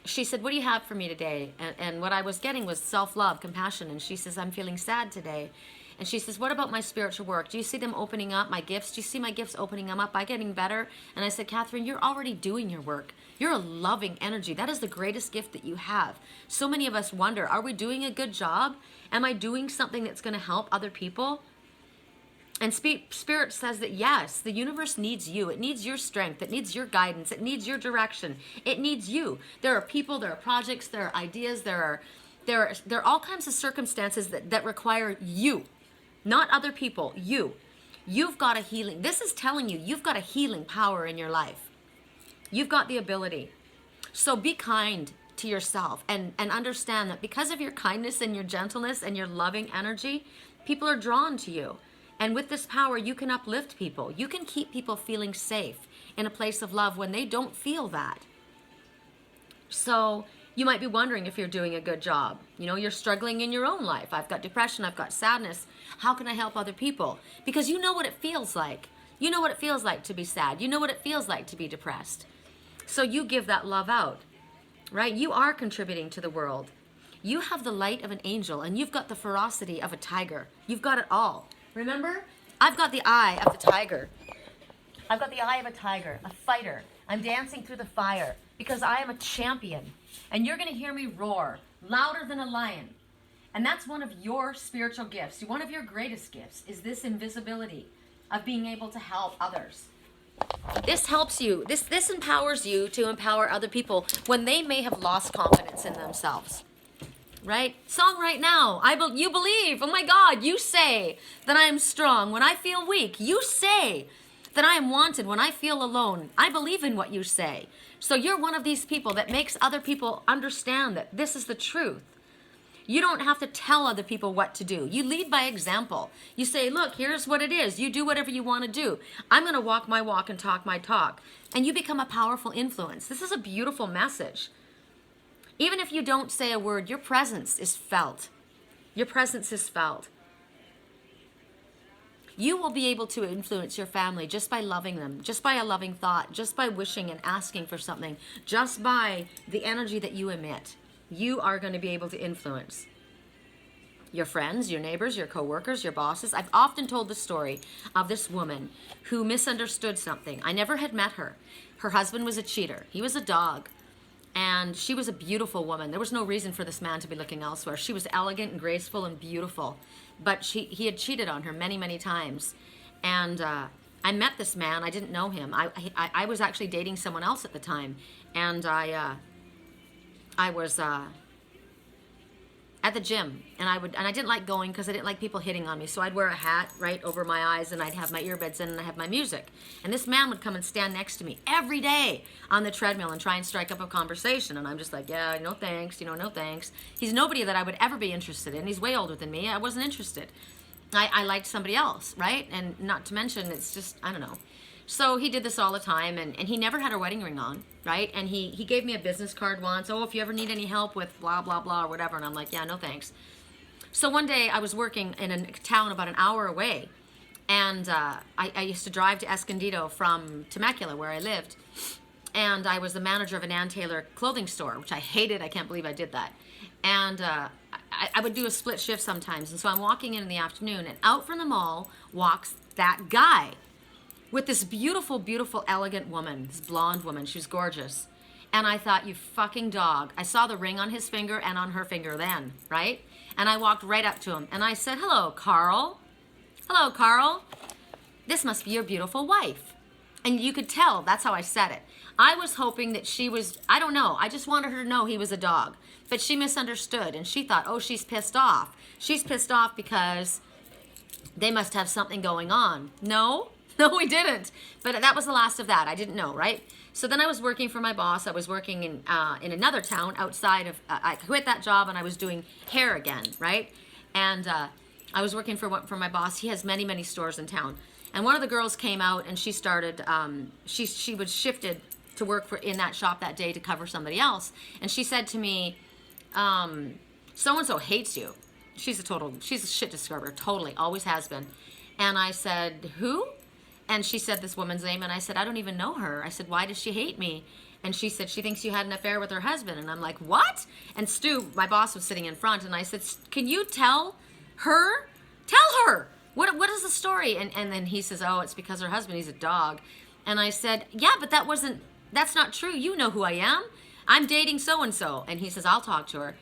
She said, what do you have for me today? And what I was getting was self-love, compassion. And she says, I'm feeling sad today. And she says, what about my spiritual work? Do you see them opening up, my gifts? Do you see my gifts opening them up? Am I getting better? And I said, Catherine, you're already doing your work. You're a loving energy. That is the greatest gift that you have. So many of us wonder, are we doing a good job? Am I doing something that's going to help other people? And Spirit says that yes, the universe needs you. It needs your strength. It needs your guidance. It needs your direction. It needs you. There are people, there are projects, there are ideas, there are all kinds of circumstances that require you. Not other people, you. You've got a healing. This is telling you, you've got a healing power in your life. You've got the ability. So be kind to yourself and understand that because of your kindness and your gentleness and your loving energy, people are drawn to you. And with this power, you can uplift people. You can keep people feeling safe in a place of love when they don't feel that. So you might be wondering if you're doing a good job. You're struggling in your own life. I've got depression. I've got sadness. How can I help other people? Because you know what it feels like. You know what it feels like to be sad. You know what it feels like to be depressed. So you give that love out, right? You are contributing to the world. You have the light of an angel, and you've got the ferocity of a tiger. You've got it all. Remember? I've got the eye of the tiger. I've got the eye of a tiger, a fighter. I'm dancing through the fire because I am a champion. And you're going to hear me roar louder than a lion. And that's one of your spiritual gifts. One of your greatest gifts is this invisibility of being able to help others. This helps you. This empowers you to empower other people when they may have lost confidence in themselves. Right? Song right now. You believe. Oh my God. You say that I am strong when I feel weak. You say that I am wanted when I feel alone. I believe in what you say. So you're one of these people that makes other people understand that this is the truth. You don't have to tell other people what to do. You lead by example. You say, look, here's what it is. You do whatever you want to do. I'm going to walk my walk and talk my talk. And you become a powerful influence. This is a beautiful message. Even if you don't say a word, your presence is felt. Your presence is felt. You will be able to influence your family just by loving them, just by a loving thought, just by wishing and asking for something, just by the energy that you emit. You are going to be able to influence your friends, your neighbors, your coworkers, your bosses. I've often told the story of this woman who misunderstood something. I never had met her. Her husband was a cheater. He was a dog. And she was a beautiful woman. There was no reason for this man to be looking elsewhere. She was elegant and graceful and beautiful. But he had cheated on her many, many times. And I met this man. I didn't know him. I was actually dating someone else at the time. And I was at the gym, and I didn't like going because I didn't like people hitting on me. So I'd wear a hat right over my eyes, and I'd have my earbuds in, and I'd have my music. And this man would come and stand next to me every day on the treadmill and try and strike up a conversation. And I'm just like, yeah, no thanks, no thanks. He's nobody that I would ever be interested in. He's way older than me. I wasn't interested. I liked somebody else, right? And not to mention, it's just, I don't know. So he did this all the time, and he never had a wedding ring on, right? And he gave me a business card once. Oh, if you ever need any help with blah, blah, blah, or whatever. And I'm like, yeah, no thanks. So one day I was working in a town about an hour away, and I used to drive to Escondido from Temecula, where I lived, and I was the manager of an Ann Taylor clothing store, which I hated. I can't believe I did that. And I would do a split shift sometimes, and so I'm walking in the afternoon, and out from the mall walks that guy with this beautiful, beautiful, elegant woman, this blonde woman. She was gorgeous. And I thought, you fucking dog. I saw the ring on his finger and on her finger then, right? And I walked right up to him, and I said, hello, Carl. Hello, Carl. This must be your beautiful wife. And you could tell, that's how I said it. I was hoping that she was, I don't know, I just wanted her to know he was a dog. But she misunderstood, and she thought, oh, she's pissed off. She's pissed off because they must have something going on. No, we didn't. But that was the last of that. I didn't know, right? So then I was working for my boss. I was working in another town outside of, I quit that job, and I was doing hair again, right? And I was working for my boss. He has many, many stores in town. And one of the girls came out, and she started, she was shifted to work in that shop that day to cover somebody else. And she said to me, so-and-so hates you. She's a shit disturber, totally, always has been. And I said, who? And she said this woman's name, and I said, I don't even know her. I said, why does she hate me? And she said, she thinks you had an affair with her husband. And I'm like, what? And Stu, my boss, was sitting in front, and I said, can you tell her? Tell her! What is the story? And then he says, oh, it's because her husband, he's a dog. And I said, yeah, but that's not true. You know who I am. I'm dating so-and-so. And he says, I'll talk to her.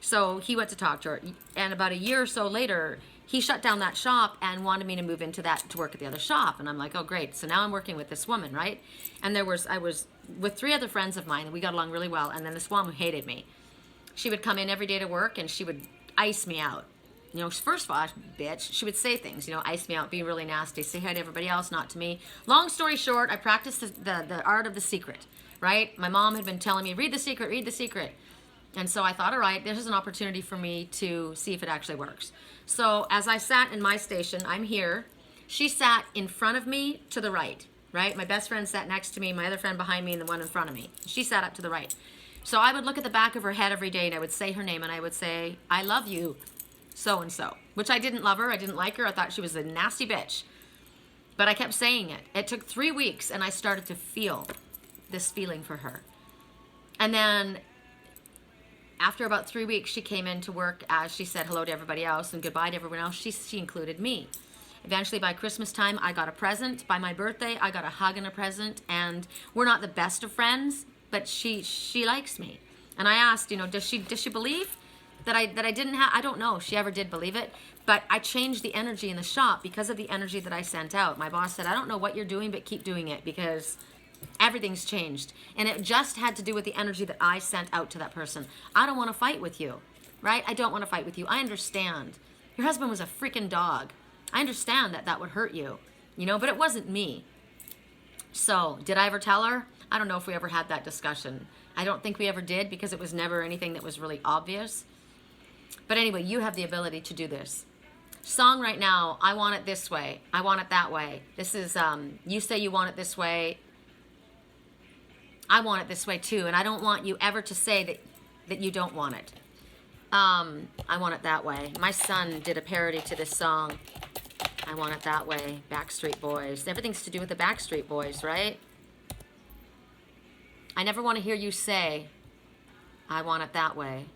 So he went to talk to her. And about a year or so later, he shut down that shop and wanted me to move into that, to work at the other shop. And I'm like, oh, great. So now I'm working with this woman, right? And I was with 3 other friends of mine, and we got along really well. And then this woman who hated me. She would come in every day to work, and she would ice me out. First of all, bitch, she would say things, ice me out, be really nasty, say hi to everybody else, not to me. Long story short, I practiced the art of the secret, right? My mom had been telling me, read the secret, read the secret. And so I thought, all right, this is an opportunity for me to see if it actually works. So as I sat in my station, I'm here. She sat in front of me to the right? My best friend sat next to me, my other friend behind me, and the one in front of me. She sat up to the right. So I would look at the back of her head every day, and I would say her name, and I would say, I love you, so-and-so, which I didn't love her. I didn't like her. I thought she was a nasty bitch. But I kept saying it. It took 3 weeks, and I started to feel this feeling for her. And then after about 3 weeks, she came in to work as she said hello to everybody else and goodbye to everyone else. She included me. Eventually, by Christmas time, I got a present. By my birthday, I got a hug and a present. And we're not the best of friends, but she likes me. And I asked, does she believe that I didn't have? I don't know if she ever did believe it, but I changed the energy in the shop because of the energy that I sent out. My boss said, I don't know what you're doing, but keep doing it because everything's changed. And it just had to do with the energy that I sent out to that person. I don't want to fight with you, right? I don't want to fight with you. I understand. Your husband was a freaking dog. I understand that would hurt you, but it wasn't me. So did I ever tell her? I don't know if we ever had that discussion. I don't think we ever did because it was never anything that was really obvious. But anyway, you have the ability to do this. Song right now, I want it this way. I want it that way. This is, you say you want it this way. I want it this way too. And I don't want you ever to say that you don't want it. I want it that way. My son did a parody to this song. I want it that way. Backstreet Boys. Everything's to do with the Backstreet Boys, right? I never want to hear you say, I want it that way.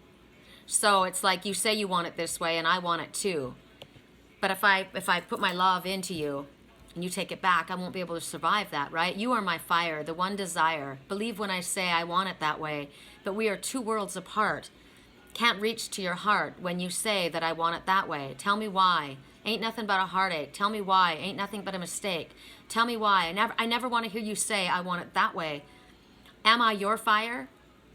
So it's like you say you want it this way and I want it too. But if I put my love into you and you take it back, I won't be able to survive that, right? You are my fire, the one desire. Believe when I say I want it that way. But we are 2 worlds apart. Can't reach to your heart when you say that I want it that way. Tell me why. Ain't nothing but a heartache. Tell me why. Ain't nothing but a mistake. Tell me why. I never want to hear you say I want it that way. Am I your fire?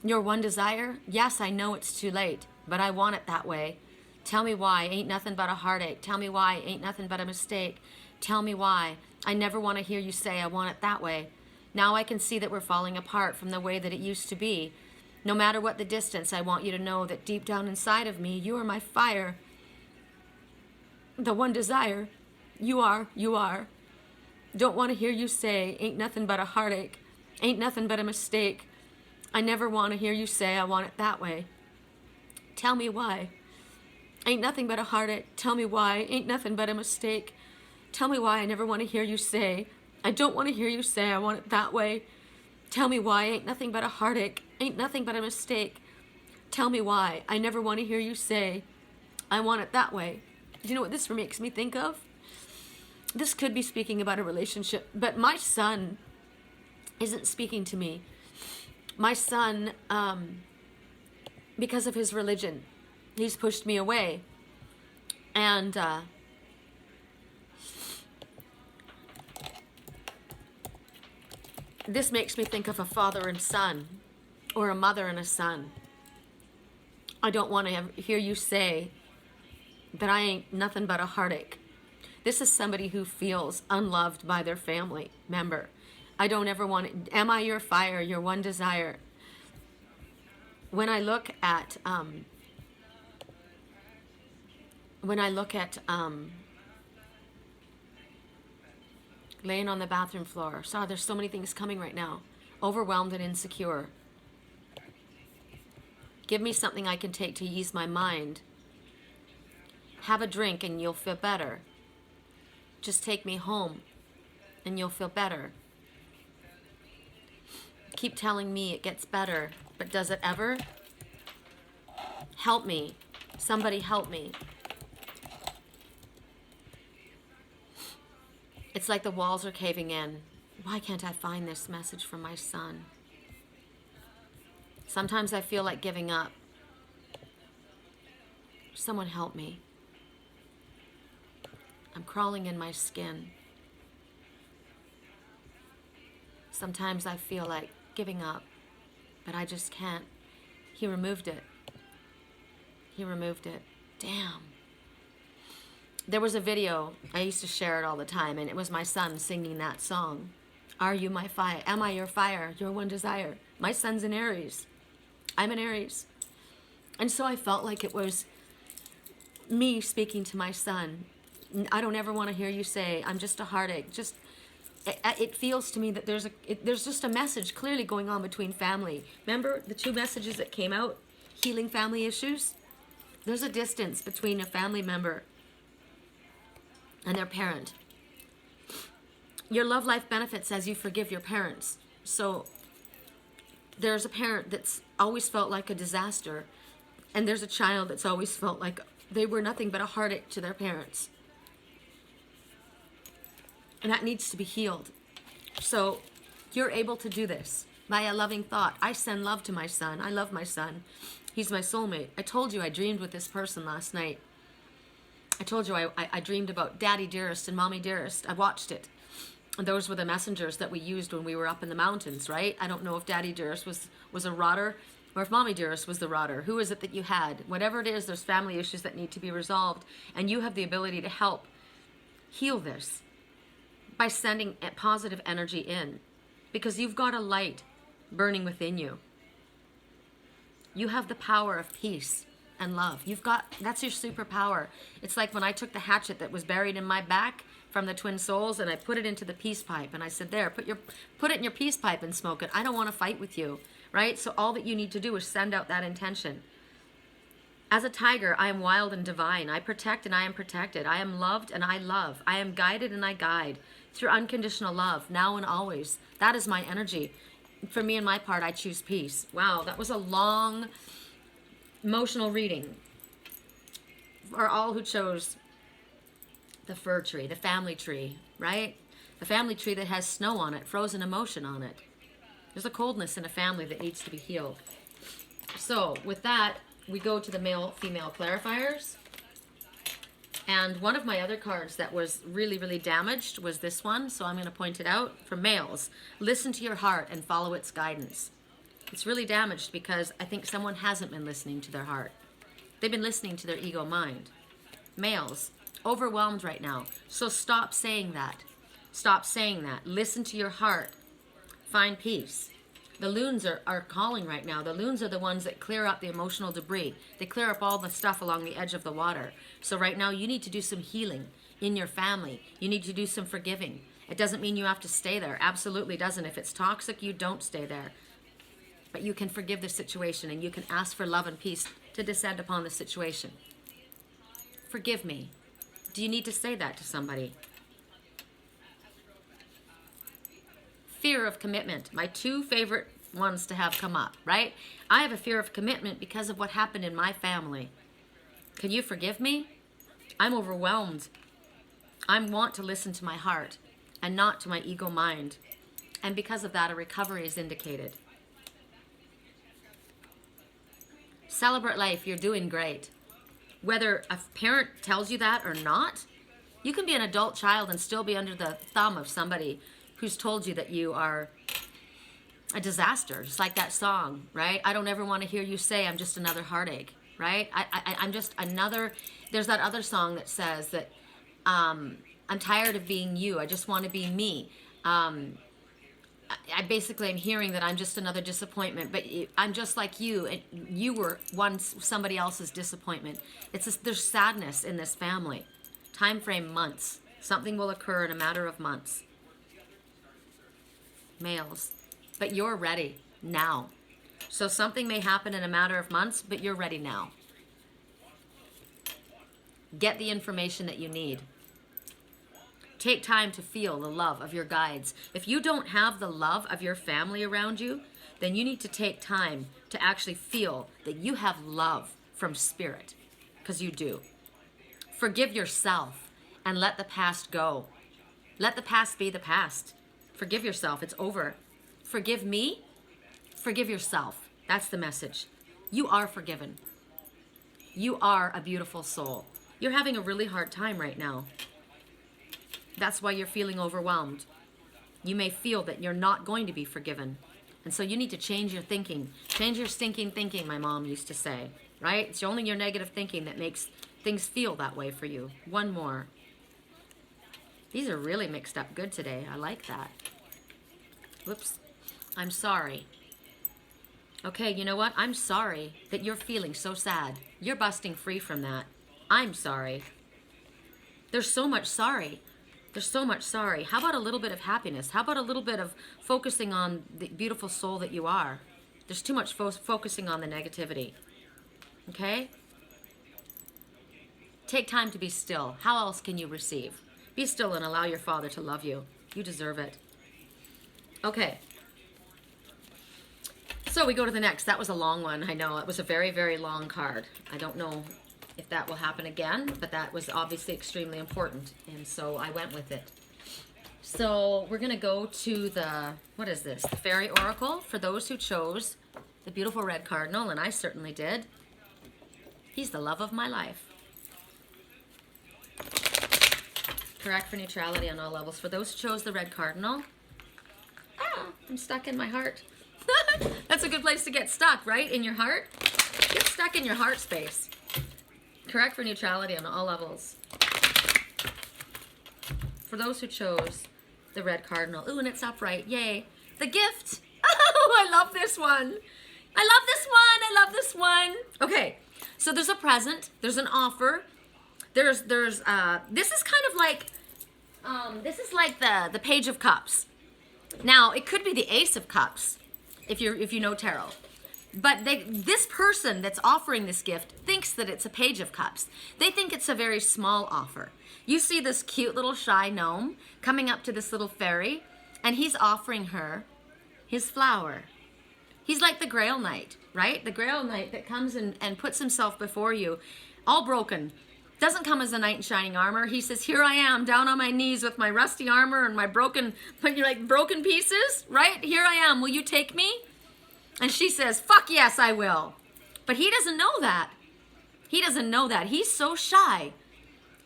Your one desire? Yes, I know it's too late. but I want it that way. Tell me why. Ain't nothing but a heartache. Tell me why. Ain't nothing but a mistake. Tell me why. I never want to hear you say I want it that way. Now I can see that we're falling apart from the way that it used to be. No matter what the distance, I want you to know that deep down inside of me, you are my fire. The one desire. You are. You are. Don't want to hear you say, ain't nothing but a heartache. Ain't nothing but a mistake. I never want to hear you say I want it that way. Tell me why. Ain't nothing but a heartache. Tell me why. Ain't nothing but a mistake. Tell me why. I never want to hear you say, I don't want to hear you say I want it that way. Tell me why. Ain't nothing but a heartache. Ain't nothing but a mistake. Tell me why. I never want to hear you say, I want it that way. Do you know what this makes me think of? This could be speaking about a relationship, but my son isn't speaking to me. My son, because of his religion, he's pushed me away. And this makes me think of a father and son, or a mother and a son. I don't want to hear you say that I ain't nothing but a heartache. This is somebody who feels unloved by their family member. I don't ever want it. Am I your fire, your one desire? When I look at laying on the bathroom floor, there's so many things coming right now. Overwhelmed and insecure. Give me something I can take to ease my mind. Have a drink and you'll feel better. Just take me home and you'll feel better. Keep telling me it gets better, but does it ever? Help me. Somebody help me. It's like the walls are caving in. Why can't I find this message from my son? Sometimes I feel like giving up. Someone help me. I'm crawling in my skin. Sometimes I feel like giving up, but I just can't. He removed it. He removed it. Damn. There was a video, I used to share it all the time, and it was my son singing that song. Are you my fire? Am I your fire? Your one desire. My son's an Aries. I'm an Aries. And so I felt like it was me speaking to my son. I don't ever want to hear you say, I'm just a heartache. It feels to me that there's just a message clearly going on between family. Remember the two messages that came out? Healing family issues? There's a distance between a family member and their parent. Your love life benefits as you forgive your parents. So there's a parent that's always felt like a disaster, and there's a child that's always felt like they were nothing but a heartache to their parents. And that needs to be healed. So you're able to do this by a loving thought. I send love to my son. I love my son. He's my soulmate. I told you I dreamed with this person last night. I told you I dreamed about Daddy Dearest and Mommy Dearest. I watched it. And those were the messengers that we used when we were up in the mountains, right? I don't know if Daddy Dearest was a rotter or if Mommy Dearest was the rotter. Who is it that you had? Whatever it is, there's family issues that need to be resolved. And you have the ability to help heal this by sending positive energy in, because you've got a light burning within you. You have the power of peace and love. That's your superpower. It's like when I took the hatchet that was buried in my back from the twin souls and I put it into the peace pipe and I said, there, put it in your peace pipe and smoke it. I don't want to fight with you, right? So all that you need to do is send out that intention. As a tiger, I am wild and divine. I protect and I am protected. I am loved and I love. I am guided and I guide through unconditional love, now and always. That is my energy. For me and my part, I choose peace. Wow, that was a long, emotional reading. For all who chose the fir tree, the family tree, right? The family tree that has snow on it, frozen emotion on it. There's a coldness in a family that needs to be healed. So with that, we go to the male-female clarifiers. And one of my other cards that was really, really damaged was this one. So I'm going to point it out. For males, listen to your heart and follow its guidance. It's really damaged because I think someone hasn't been listening to their heart. They've been listening to their ego mind. Males, overwhelmed right now. So stop saying that. Stop saying that. Listen to your heart. Find peace. The loons are calling right now. The loons are the ones that clear up the emotional debris. They clear up all the stuff along the edge of the water. So right now you need to do some healing in your family. You need to do some forgiving. It doesn't mean you have to stay there. Absolutely doesn't. If it's toxic, you don't stay there. But you can forgive the situation, and you can ask for love and peace to descend upon the situation. Forgive me. Do you need to say that to somebody? Fear of commitment. My two favorite ones to have come up, right? I have a fear of commitment because of what happened in my family. Can you forgive me? I'm overwhelmed. I want to listen to my heart and not to my ego mind. And because of that, a recovery is indicated. Celebrate life. You're doing great. Whether a parent tells you that or not, you can be an adult child and still be under the thumb of somebody who's told you that you are a disaster. Just like that song, right? I don't ever want to hear you say I'm just another heartache, right? I'm just another. There's that other song that says that I'm tired of being you. I just want to be me. I basically am hearing that I'm just another disappointment, but I'm just like you, and you were once somebody else's disappointment. There's sadness in this family. Time frame months. Something will occur in a matter of months. Males, but you're ready now. So something may happen in a matter of months, but you're ready now. Get the information that you need. Take time to feel the love of your guides. If you don't have the love of your family around you, then you need to take time to actually feel that you have love from spirit, because you do. Forgive yourself and let the past go. Let the past be the past. Forgive yourself. It's over. Forgive me. Forgive yourself. That's the message. You are forgiven. You are a beautiful soul. You're having a really hard time right now. That's why you're feeling overwhelmed. You may feel that you're not going to be forgiven. And so you need to change your thinking. Change your stinking thinking, my mom used to say. Right? It's only your negative thinking that makes things feel that way for you. One more. These are really mixed up good today. I like that. Whoops. I'm sorry. Okay, you know what? I'm sorry that you're feeling so sad. You're busting free from that. I'm sorry. There's so much sorry. There's so much sorry. How about a little bit of happiness? How about a little bit of focusing on the beautiful soul that you are? There's too much focusing on the negativity. Okay? Take time to be still. How else can you receive? Be still and allow your Father to love you. You deserve it. Okay. So we go to the next. That was a long one. I know. It was a very, very long card. I don't know if that will happen again, but that was obviously extremely important. And so I went with it. So we're going to go to the, what is this? The Fairy Oracle for those who chose the beautiful red cardinal, and I certainly did. He's the love of my life. Correct for neutrality on all levels. For those who chose the red cardinal, I'm stuck in my heart. That's a good place to get stuck, right? In your heart? Get stuck in your heart space. Correct for neutrality on all levels. For those who chose the red cardinal. Ooh, and it's upright. Yay. The gift. Oh, I love this one. I love this one. I love this one. Okay, so there's a present. There's an offer. This is kind of like, this is like the Page of Cups. Now, it could be the Ace of Cups, if you know tarot. But this person that's offering this gift thinks that it's a Page of Cups. They think it's a very small offer. You see this cute little shy gnome coming up to this little fairy, and he's offering her his flower. He's like the Grail Knight, right? The Grail Knight that comes and puts himself before you, all broken. Doesn't come as a knight in shining armor. He says, here I am, down on my knees with my rusty armor and my broken pieces, right? Here I am, will you take me? And she says, fuck yes, I will. But he doesn't know that. He doesn't know that. He's so shy.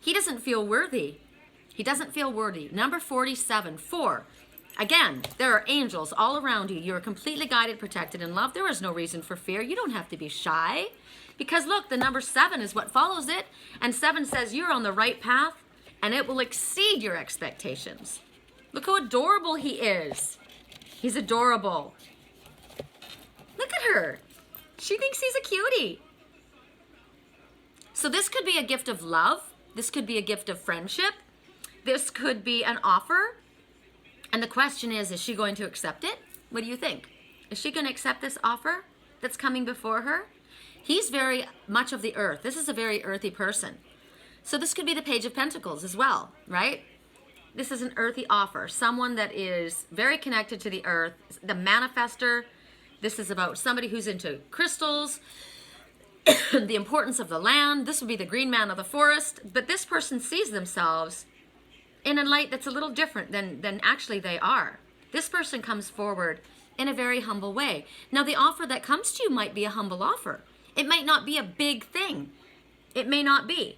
He doesn't feel worthy. He doesn't feel worthy. Number 47, 4. Again, there are angels all around you. You are completely guided, protected, and loved. There is no reason for fear. You don't have to be shy. Because look, the number 7 is what follows it. And 7 says you're on the right path, and it will exceed your expectations. Look how adorable he is. He's adorable. Look at her. She thinks he's a cutie. So this could be a gift of love. This could be a gift of friendship. This could be an offer. And the question is she going to accept it? What do you think? Is she going to accept this offer that's coming before her? He's very much of the earth. This is a very earthy person. So this could be the Page of Pentacles as well, right? This is an earthy offer. Someone that is very connected to the earth, the manifester. This is about somebody who's into crystals, the importance of the land. This would be the green man of the forest. But this person sees themselves in a light that's a little different than actually they are. This person comes forward in a very humble way. Now, the offer that comes to you might be a humble offer. It might not be a big thing. It may not be.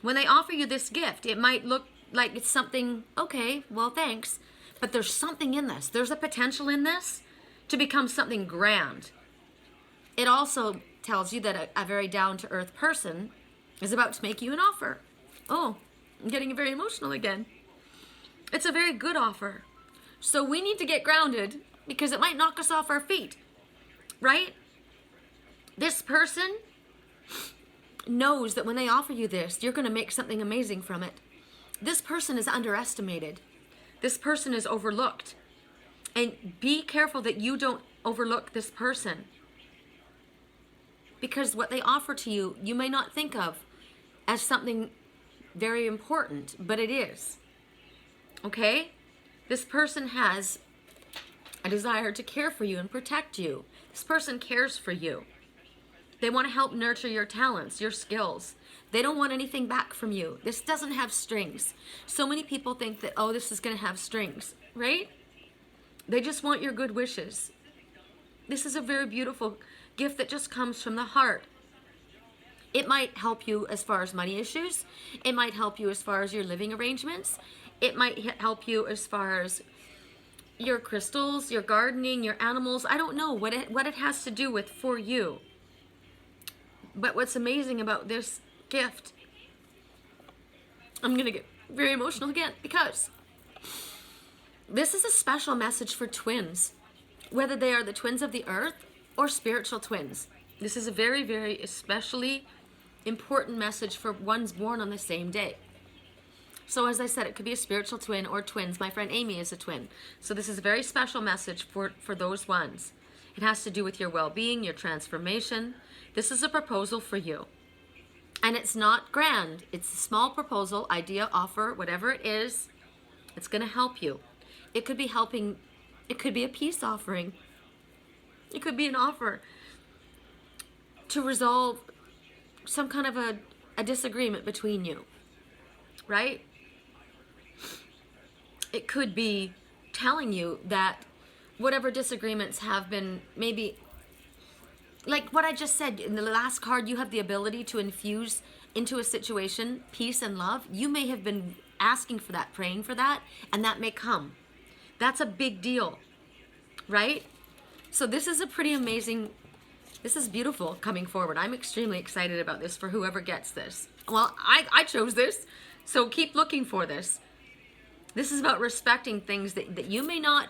When they offer you this gift, it might look like it's something, okay, well, thanks. But there's something in this. There's a potential in this to become something grand. It also tells you that a very down-to-earth person is about to make you an offer. Oh, I'm getting very emotional again. It's a very good offer. So we need to get grounded because it might knock us off our feet, right? This person knows that when they offer you this, you're going to make something amazing from it. This person is underestimated. This person is overlooked. And be careful that you don't overlook this person. Because what they offer to you, you may not think of as something very important, but it is. Okay? This person has a desire to care for you and protect you. This person cares for you. They want to help nurture your talents, your skills. They don't want anything back from you. This doesn't have strings. So many people think that, oh, this is going to have strings, right? They just want your good wishes. This is a very beautiful gift that just comes from the heart. It might help you as far as money issues. It might help you as far as your living arrangements. It might help you as far as your crystals, your gardening, your animals. I don't know what it has to do with for you. But what's amazing about this gift, I'm going to get very emotional again because this is a special message for twins, whether they are the twins of the earth or spiritual twins. This is a very, very especially important message for ones born on the same day. So as I said, it could be a spiritual twin or twins. My friend Amy is a twin. So this is a very special message for those ones. It has to do with your well-being, your transformation. This is a proposal for you. And it's not grand. It's a small proposal, idea, offer, whatever it is. It's going to help you. It could be helping. It could be a peace offering. It could be an offer to resolve some kind of a disagreement between you, right? It could be telling you that whatever disagreements have been maybe, like what I just said in the last card, you have the ability to infuse into a situation peace and love. You may have been asking for that, praying for that, and that may come. That's a big deal, right? So this is a pretty amazing, this is beautiful coming forward. I'm extremely excited about this for whoever gets this. Well, I chose this, so keep looking for this. This is about respecting things that you may not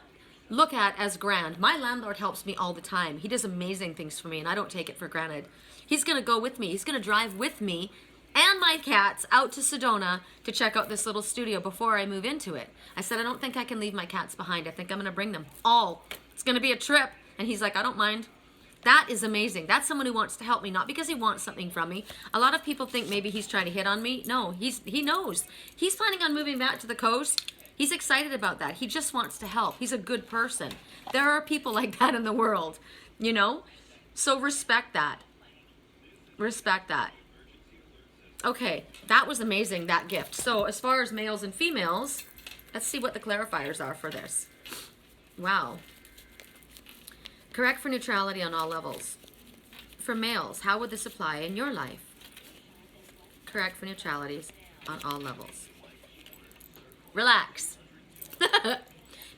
look at as grand. My landlord helps me all the time. He does amazing things for me, and I don't take it for granted. He's going to go with me. He's going to drive with me and my cats out to Sedona to check out this little studio before I move into it. I said, I don't think I can leave my cats behind. I think I'm going to bring them all. It's going to be a trip. And he's like, I don't mind. That is amazing. That's someone who wants to help me, not because he wants something from me. A lot of people think maybe he's trying to hit on me. No, he knows. He's planning on moving back to the coast. He's excited about that. He just wants to help. He's a good person. There are people like that in the world, you know? So respect that. Respect that. Okay, that was amazing, that gift. So as far as males and females, let's see what the clarifiers are for this. Wow. Correct for neutrality on all levels. For males, how would this apply in your life? Correct for neutralities on all levels. Relax.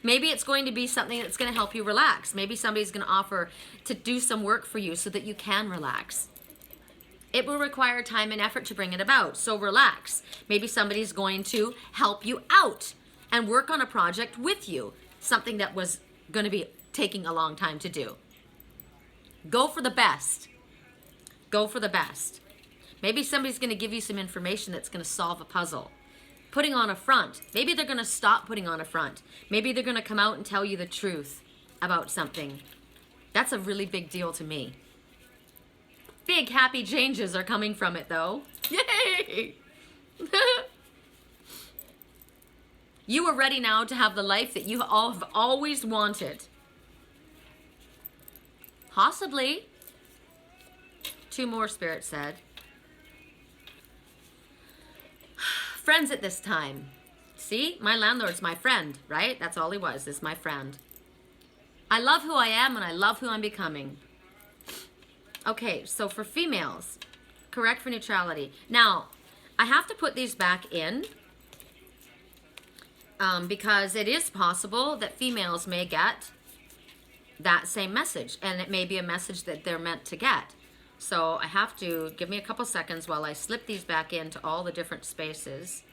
Maybe it's going to be something that's going to help you relax. Maybe somebody's going to offer to do some work for you so that you can relax. It will require time and effort to bring it about, so relax. Maybe somebody's going to help you out and work on a project with you, something that was going to be taking a long time to do. Go for the best. Go for the best. Maybe somebody's going to give you some information that's going to solve a puzzle. Putting on a front. Maybe they're going to stop putting on a front. Maybe they're going to come out and tell you the truth about something. That's a really big deal to me. Big happy changes are coming from it, though. Yay! You are ready now to have the life that you all have always wanted. Possibly. 2 more, Spirit said. Friends at this time. See, my landlord's my friend, right? That's all he was, is my friend. I love who I am and I love who I'm becoming. Okay, so for females, correct for neutrality. Now, I have to put these back in because it is possible that females may get that same message, and it may be a message that they're meant to get. So I have to give me a couple seconds while I slip these back into all the different spaces.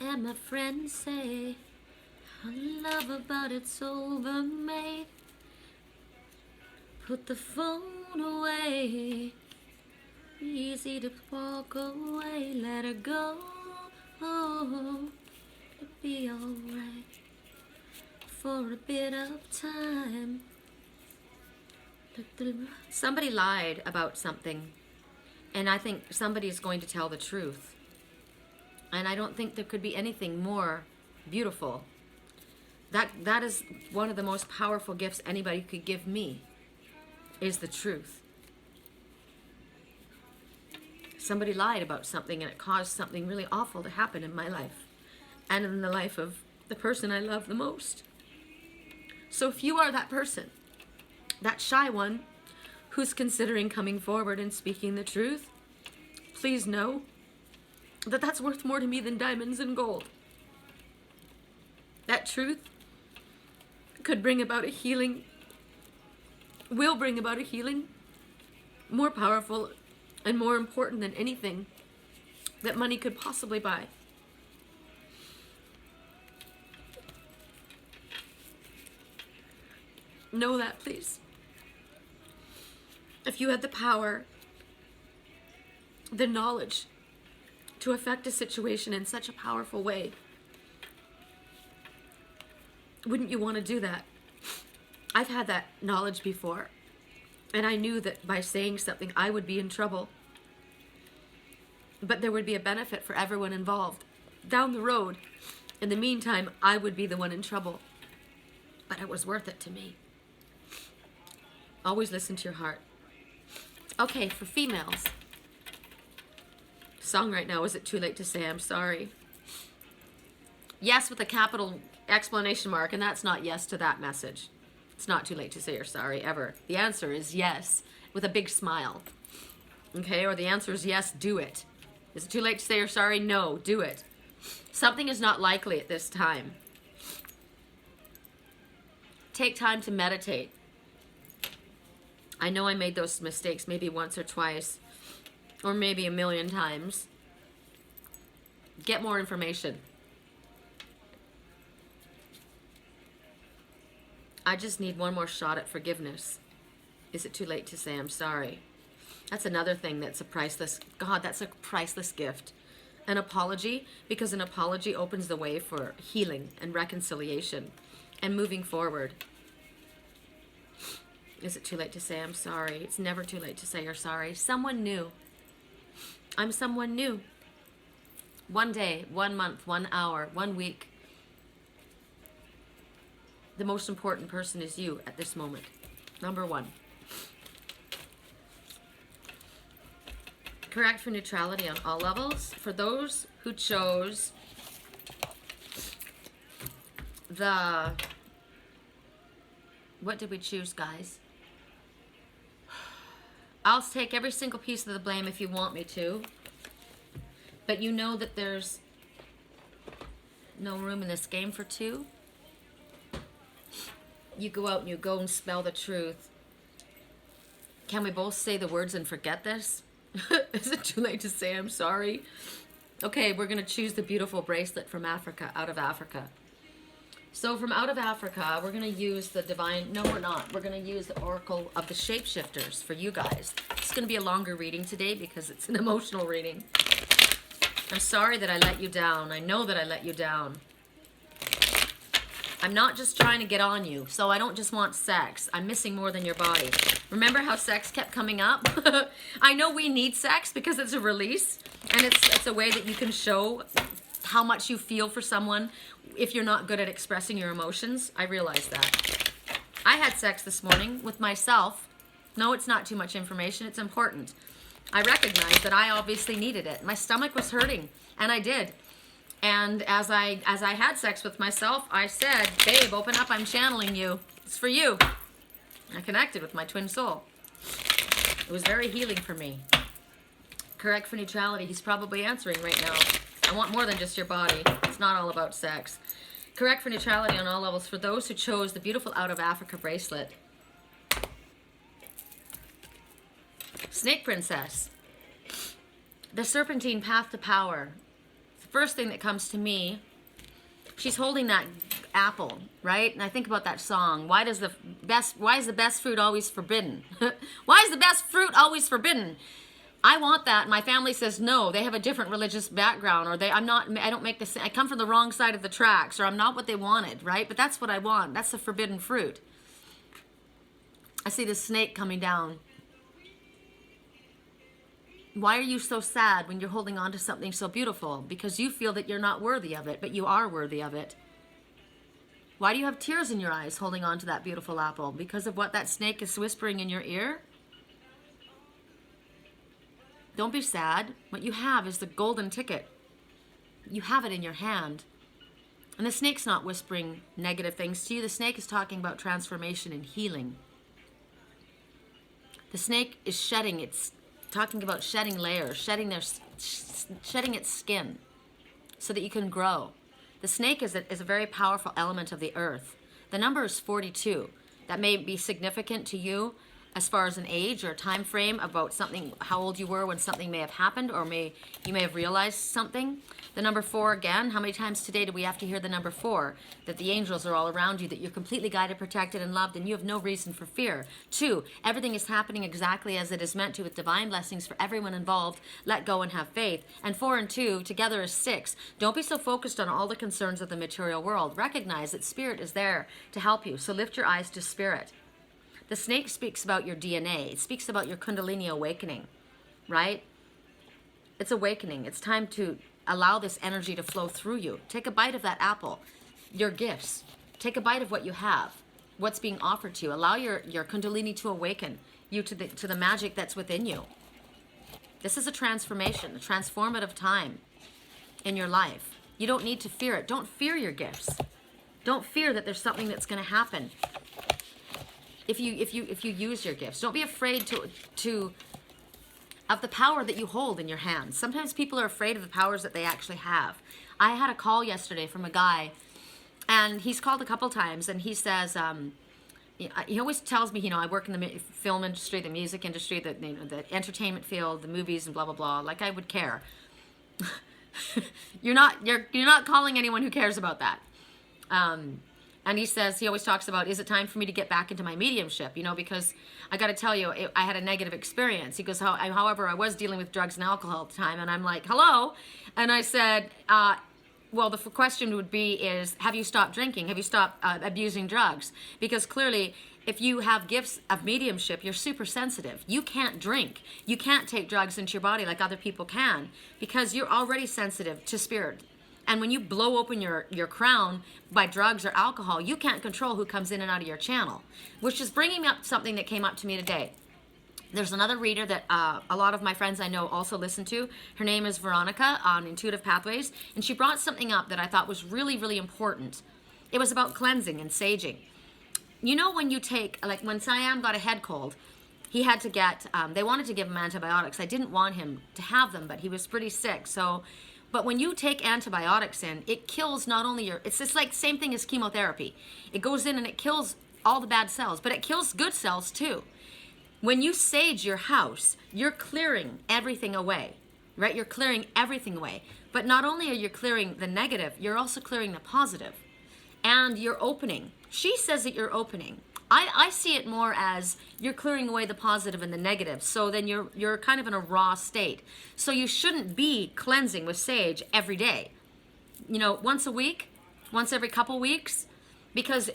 And my friends say, I love her, but it's over, mate. Put the phone away. Easy to walk away. Let her go. Oh, it'll be alright for a bit of time. Somebody lied about something, and I think somebody's going to tell the truth. And I don't think there could be anything more beautiful. That is one of the most powerful gifts anybody could give me, is the truth. Somebody lied about something and it caused something really awful to happen in my life and in the life of the person I love the most. So if you are that person, that shy one who's considering coming forward and speaking the truth, please know that that's worth more to me than diamonds and gold. That truth could bring about a healing, will bring about a healing more powerful and more important than anything that money could possibly buy. Know that, please. If you had the power, the knowledge to affect a situation in such a powerful way, wouldn't you want to do that? I've had that knowledge before, and I knew that by saying something I would be in trouble, but there would be a benefit for everyone involved down the road. In the meantime, I would be the one in trouble, but it was worth it to me. Always listen to your heart. Okay, for females, song right now, is it too late to say I'm sorry? Yes, with a capital exclamation mark, and that's not yes to that message. It's not too late to say you're sorry, ever. The answer is yes, with a big smile. Okay, or the answer is yes, do it. Is it too late to say you're sorry? No, do it. Something is not likely at this time. Take time to meditate. I know I made those mistakes maybe once or twice, or maybe a million times. Get more information. I just need one more shot at forgiveness. Is it too late to say I'm sorry? That's another thing that's a priceless, God, that's a priceless gift. An apology, because an apology opens the way for healing and reconciliation and moving forward. Is it too late to say I'm sorry? It's never too late to say you're sorry. Someone new. I'm someone new. One day, 1 month, 1 hour, 1 week. The most important person is you at this moment. Number 1. Correct for neutrality on all levels. For those who chose the... What did we choose, guys? I'll take every single piece of the blame if you want me to. But you know that there's No room in this game for two. You go out and you go and spell the truth. Can we both say the words and forget this? Is it too late to say I'm sorry? Okay, we're going to choose the beautiful bracelet from Africa, out of Africa. So from out of Africa, we're going to use the divine... No, we're not. We're going to use the oracle of the Shapeshifters for you guys. It's going to be a longer reading today because it's an emotional reading. I'm sorry that I let you down. I know that I let you down. I'm not just trying to get on you, so I don't just want sex. I'm missing more than your body. Remember how sex kept coming up? I know we need sex because it's a release, and it's a way that you can show how much you feel for someone if you're not good at expressing your emotions. I realize that. I had sex this morning with myself. No, it's not too much information. It's important. I recognize that I obviously needed it. My stomach was hurting, and I did. And as I had sex with myself, I said, babe, open up, I'm channeling you. It's for you. I connected with my twin soul. It was very healing for me. Correct for neutrality. He's probably answering right now. I want more than just your body. It's not all about sex. Correct for neutrality on all levels for those who chose the beautiful Out of Africa bracelet. Snake Princess. The serpentine path to power. First thing that comes to me, she's holding that apple, right? And I think about that song. Why is the best fruit always forbidden? Why is the best fruit always forbidden? I want that. My family says no. They have a different religious background, or I don't make the. I come from the wrong side of the tracks, or I'm not what they wanted, right? But that's what I want. That's the forbidden fruit. I see the snake coming down. Why are you so sad when you're holding on to something so beautiful? Because you feel that you're not worthy of it, but you are worthy of it. Why do you have tears in your eyes holding on to that beautiful apple? Because of what that snake is whispering in your ear? Don't be sad. What you have is the golden ticket. You have it in your hand. And the snake's not whispering negative things to you. The snake is talking about transformation and healing. The snake is talking about shedding layers, shedding its skin so that you can grow. The snake is a very powerful element of the earth. The number is 42. That may be significant to you as far as an age or a time frame about something, how old you were when something may have happened, or you may have realized something. The number 4 again, how many times today do we have to hear the number 4? That the angels are all around you, that you're completely guided, protected, and loved, and you have no reason for fear. 2, everything is happening exactly as it is meant to with divine blessings for everyone involved. Let go and have faith. And 4 and 2 together is 6. Don't be so focused on all the concerns of the material world. Recognize that spirit is there to help you. So lift your eyes to spirit. The snake speaks about your DNA. It speaks about your Kundalini awakening, right? It's awakening. It's time to allow this energy to flow through you. Take a bite of that apple, your gifts. Take a bite of what you have, what's being offered to you. Allow your Kundalini to awaken you to the magic that's within you. This is a transformation, a transformative time in your life. You don't need to fear it. Don't fear your gifts. Don't fear that there's something that's going to happen. If you use your gifts, don't be afraid of the power that you hold in your hands. Sometimes people are afraid of the powers that they actually have. I had a call yesterday from a guy, and he's called a couple times, and he says, he always tells me, I work in the film industry, the music industry, the entertainment field, the movies, and blah blah blah. Like I would care. You're not calling anyone who cares about that. And he says, he always talks about, is it time for me to get back into my mediumship? Because I got to tell you, I had a negative experience. He goes, however, I was dealing with drugs and alcohol at the time. And I'm like, hello? And I said, well, the question would be is, have you stopped drinking? Have you stopped abusing drugs? Because clearly, if you have gifts of mediumship, you're super sensitive. You can't drink. You can't take drugs into your body like other people can because you're already sensitive to spirit. And when you blow open your crown by drugs or alcohol, you can't control who comes in and out of your channel, which is bringing up something that came up to me today. There's another reader that a lot of my friends I know also listen to. Her name is Veronica on Intuitive Pathways, and she brought something up that I thought was really, really important. It was about cleansing and saging. When you take, like when Siam got a head cold, he had to get, they wanted to give him antibiotics. I didn't want him to have them, but he was pretty sick. So But when you take antibiotics in, it kills not only it's just like same thing as chemotherapy. It goes in and it kills all the bad cells, but it kills good cells too. When you sage your house, you're clearing everything away, right? You're clearing everything away. But not only are you clearing the negative, you're also clearing the positive. And you're opening. She says that you're opening. I see it more as you're clearing away the positive and the negative. So then you're kind of in a raw state. So you shouldn't be cleansing with sage every day. You know, once a week, once every couple weeks, because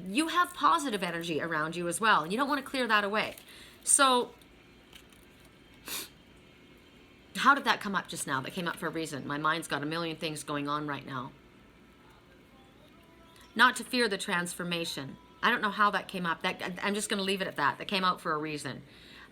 you have positive energy around you as well. And you don't want to clear that away. So how did that come up just now? That came up for a reason. My mind's got a million things going on right now. Not to fear the transformation. I don't know how that came up. I'm just going to leave it at that. That came out for a reason.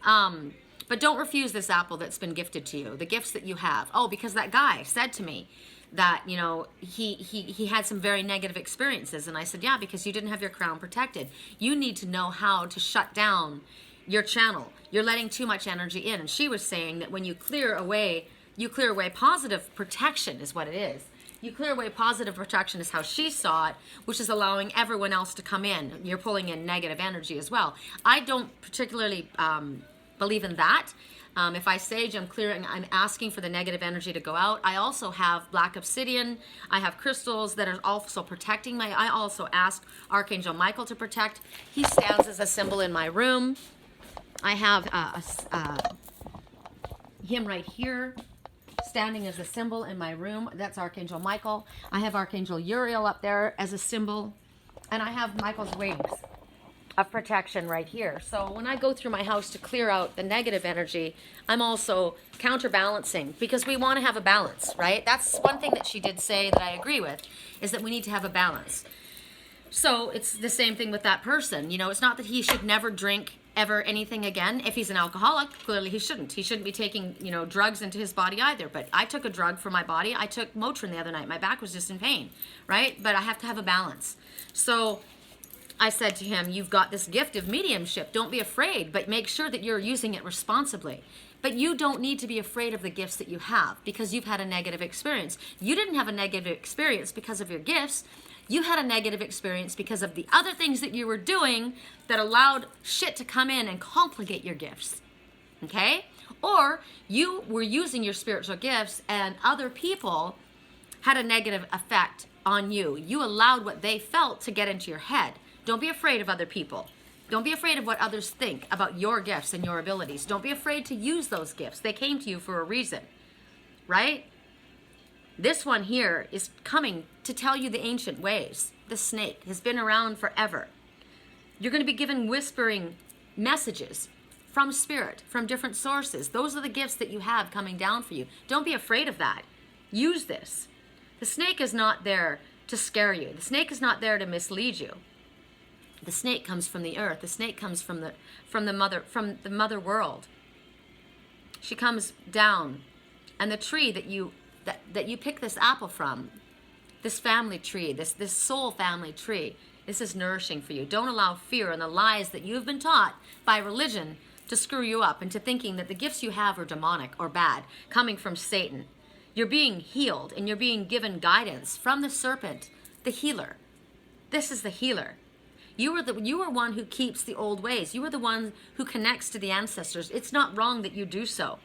But don't refuse this apple that's been gifted to you. The gifts that you have. Oh, because that guy said to me that, you know, he had some very negative experiences. And I said, yeah, because you didn't have your crown protected. You need to know how to shut down your channel. You're letting too much energy in. And she was saying that when you clear away positive protection is what it is. You clear away positive protection is how she saw it, which is allowing everyone else to come in. You're pulling in negative energy as well. I don't particularly believe in that. If I sage, I'm asking for the negative energy to go out. I also have black obsidian. I have crystals that are also protecting I also ask Archangel Michael to protect. He stands as a symbol in my room. I have him right here, standing as a symbol in my room. That's Archangel Michael. I have Archangel Uriel up there as a symbol. And I have Michael's wings of protection right here. So when I go through my house to clear out the negative energy, I'm also counterbalancing, because we want to have a balance, right? That's one thing that she did say that I agree with, is that we need to have a balance. So it's the same thing with that person. You know, it's not that he should never drink ever anything again. If he's an alcoholic, clearly he shouldn't. He shouldn't be taking, you know, drugs into his body either. But I took a drug for my body. I took Motrin the other night. My back was just in pain, right? But I have to have a balance. So I said to him, you've got this gift of mediumship. Don't be afraid, but make sure that you're using it responsibly. But you don't need to be afraid of the gifts that you have because you've had a negative experience. You didn't have a negative experience because of your gifts. You had a negative experience because of the other things that you were doing that allowed shit to come in and complicate your gifts. Okay? Or you were using your spiritual gifts and other people had a negative effect on you. You allowed what they felt to get into your head. Don't be afraid of other people. Don't be afraid of what others think about your gifts and your abilities. Don't be afraid to use those gifts. They came to you for a reason. Right? This one here is coming to tell you the ancient ways. The snake has been around forever. You're going to be given whispering messages from spirit, from different sources. Those are the gifts that you have coming down for you. Don't be afraid of that. Use this. The snake is not there to scare you. The snake is not there to mislead you. The snake comes from the earth. The snake comes from the mother world. She comes down, and the tree that you pick this apple from, this family tree, this soul family tree, this is nourishing for you. Don't allow fear and the lies that you've been taught by religion to screw you up into thinking that the gifts you have are demonic or bad, coming from Satan. You're being healed and you're being given guidance from the serpent, the healer. This is the healer. You are one who keeps the old ways. You are the one who connects to the ancestors. It's not wrong that you do so.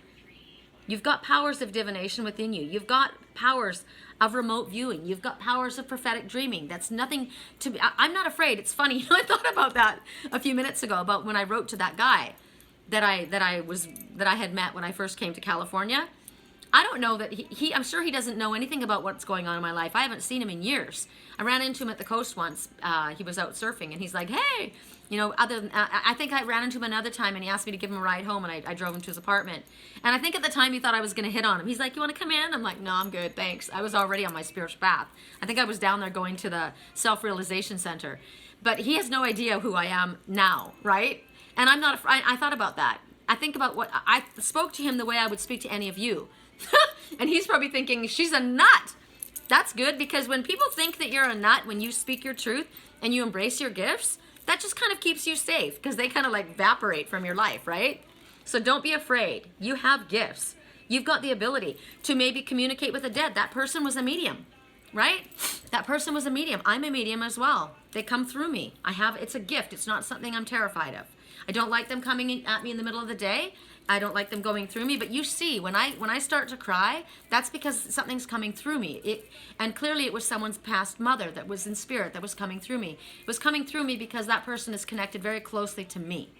You've got powers of divination within you. You've got powers of remote viewing. You've got powers of prophetic dreaming. That's nothing to be, I'm not afraid. It's funny. You know, I thought about that a few minutes ago, about when I wrote to that guy that I had met when I first came to California. I don't know that I'm sure he doesn't know anything about what's going on in my life. I haven't seen him in years. I ran into him at the coast once. He was out surfing and he's like, hey, you know, I think I ran into him another time and he asked me to give him a ride home, and I drove him to his apartment. And I think at the time he thought I was going to hit on him. He's like, you want to come in? I'm like, no, I'm good, thanks. I was already on my spiritual path. I think I was down there going to the self-realization center. But he has no idea who I am now, right? And I'm not, I thought about that. I think about what, I spoke to him the way I would speak to any of you. And he's probably thinking, she's a nut. That's good, because when people think that you're a nut, when you speak your truth and you embrace your gifts, that just kind of keeps you safe, because they kind of like evaporate from your life, right? So don't be afraid. You have gifts. You've got the ability to maybe communicate with the dead. That person was a medium, right? That person was a medium. I'm a medium as well. They come through me. It's a gift. It's not something I'm terrified of. I don't like them coming at me in the middle of the day. I don't like them going through me. But you see, when I start to cry, that's because something's coming through me. And clearly it was someone's past mother that was in spirit that was coming through me. It was coming through me because that person is connected very closely to me.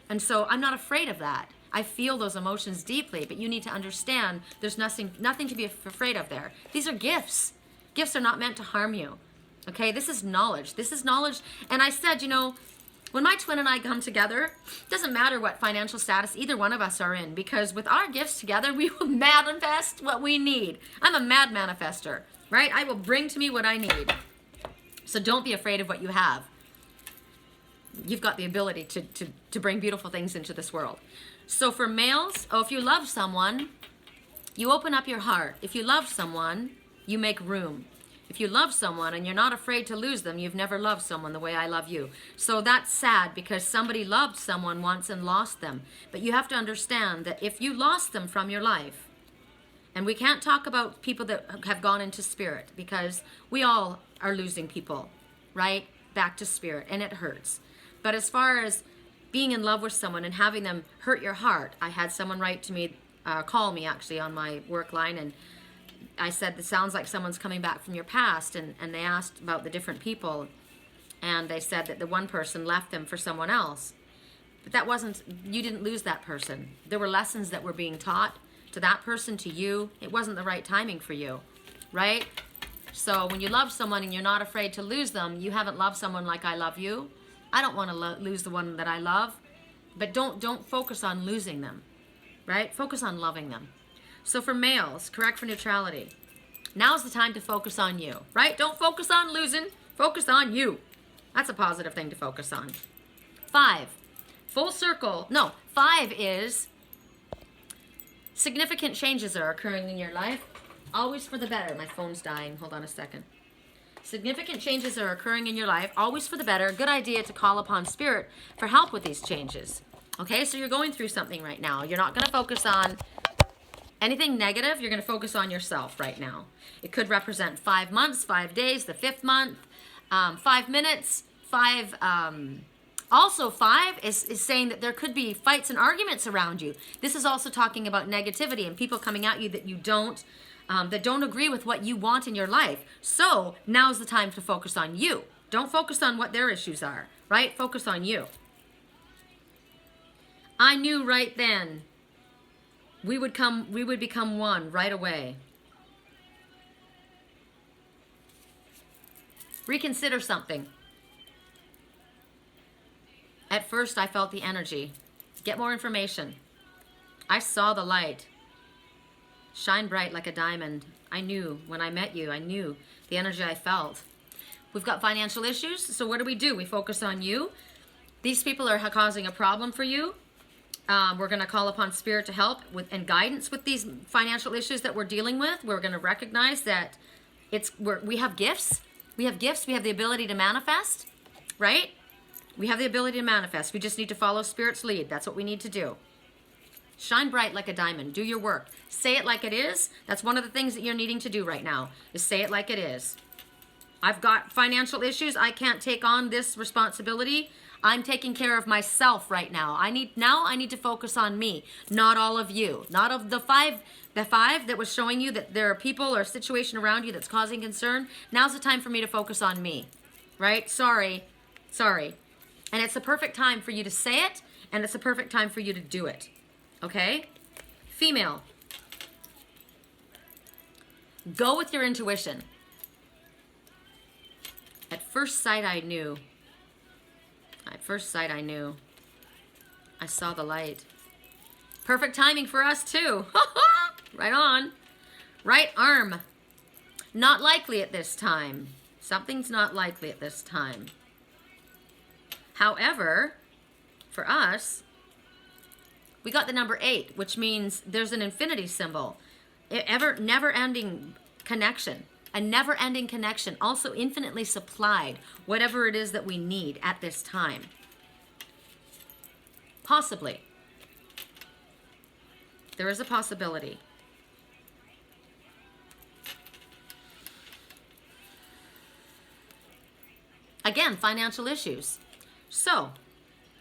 And so I'm not afraid of that. I feel those emotions deeply, but you need to understand there's nothing to be afraid of there. These are gifts. Gifts are not meant to harm you. Okay, this is knowledge. This is knowledge. And I said, when my twin and I come together, it doesn't matter what financial status either one of us are in, because with our gifts together, we will manifest what we need. I'm a mad manifester, right? I will bring to me what I need. So don't be afraid of what you have. You've got the ability to bring beautiful things into this world. So for males, if you love someone, you open up your heart. If you love someone, you make room. If you love someone and you're not afraid to lose them, you've never loved someone the way I love you. So that's sad because somebody loved someone once and lost them. But you have to understand that if you lost them from your life, and we can't talk about people that have gone into spirit because we all are losing people, right? Back to spirit, and it hurts. But as far as being in love with someone and having them hurt your heart, I had someone write to me, call me actually on my work line, and I said, this sounds like someone's coming back from your past, and they asked about the different people, and they said that the one person left them for someone else. But that wasn't, you didn't lose that person. There were lessons that were being taught to that person, to you. It wasn't the right timing for you, right? So when you love someone and you're not afraid to lose them, you haven't loved someone like I love you. I don't want to lose the one that I love, but don't focus on losing them, right? Focus on loving them. So for males, correct for neutrality. Now's the time to focus on you, right? Don't focus on losing, focus on you. That's a positive thing to focus on. 5, full circle. No, 5 is significant changes are occurring in your life, always for the better. My phone's dying, hold on a second. Significant changes are occurring in your life, always for the better. Good idea to call upon spirit for help with these changes. Okay, so you're going through something right now. You're not going to focus on anything negative. You're going to focus on yourself right now. It could represent 5 months, 5 days, the 5th month, 5 minutes, 5. Also 5 is saying that there could be fights and arguments around you. This is also talking about negativity and people coming at you that you don't that don't agree with what you want in your life. So now's the time to focus on you. Don't focus on what their issues are, right? Focus on you. I knew right then we would become one right away. Reconsider something. At first I felt the energy. Get more information. I saw the light. Shine bright like a diamond. I knew when I met you, I knew the energy I felt. We've got financial issues, so what do? We focus on you. These people are causing a problem for you. We're going to call upon spirit to help and guidance with these financial issues that we're dealing with. We're going to recognize that we have gifts. We have gifts. We have the ability to manifest, right? We have the ability to manifest. We just need to follow spirit's lead. That's what we need to do. Shine bright like a diamond. Do your work. Say it like it is. That's one of the things that you're needing to do right now, is say it like it is. I've got financial issues. I can't take on this responsibility. I'm taking care of myself right now. I need to focus on me, not all of you. Not of the five that was showing you that there are people or a situation around you that's causing concern. Now's the time for me to focus on me, right? Sorry. And it's the perfect time for you to say it, and it's the perfect time for you to do it. Okay? Female. Go with your intuition. At first sight, I knew. At first sight, I knew. I saw the light. Perfect timing for us, too. Right on. Right arm. Not likely at this time. Something's not likely at this time. However, for us, we got the number 8, which means there's an infinity symbol. Never-ending connection. A never-ending connection, also infinitely supplied, whatever it is that we need at this time. Possibly. There is a possibility. Again, financial issues. So,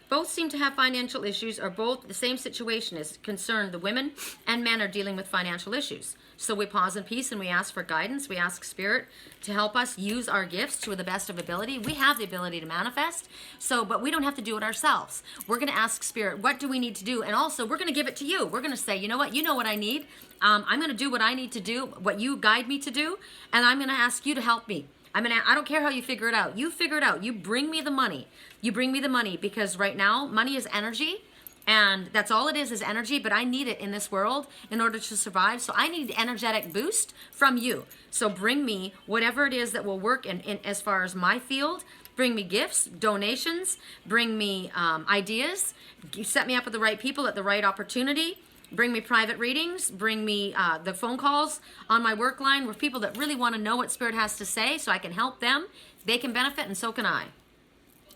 both seem to have financial issues, or both the same situation is concerned. The women and men are dealing with financial issues. So we pause in peace and we ask for guidance. We ask Spirit to help us use our gifts to the best of ability. We have the ability to manifest, but we don't have to do it ourselves. We're going to ask Spirit, what do we need to do? And also, we're going to give it to you. We're going to say, you know what I need. I'm going to do what I need to do, what you guide me to do, and I'm going to ask you to help me. I don't care how you figure it out. You figure it out. You bring me the money. You bring me the money, because right now, money is energy. And that's all it is energy, but I need it in this world in order to survive. So I need energetic boost from you. So bring me whatever it is that will work in as far as my field. Bring me gifts, donations, bring me ideas, set me up with the right people at the right opportunity. Bring me private readings, bring me the phone calls on my work line with people that really want to know what Spirit has to say so I can help them. They can benefit, and so can I.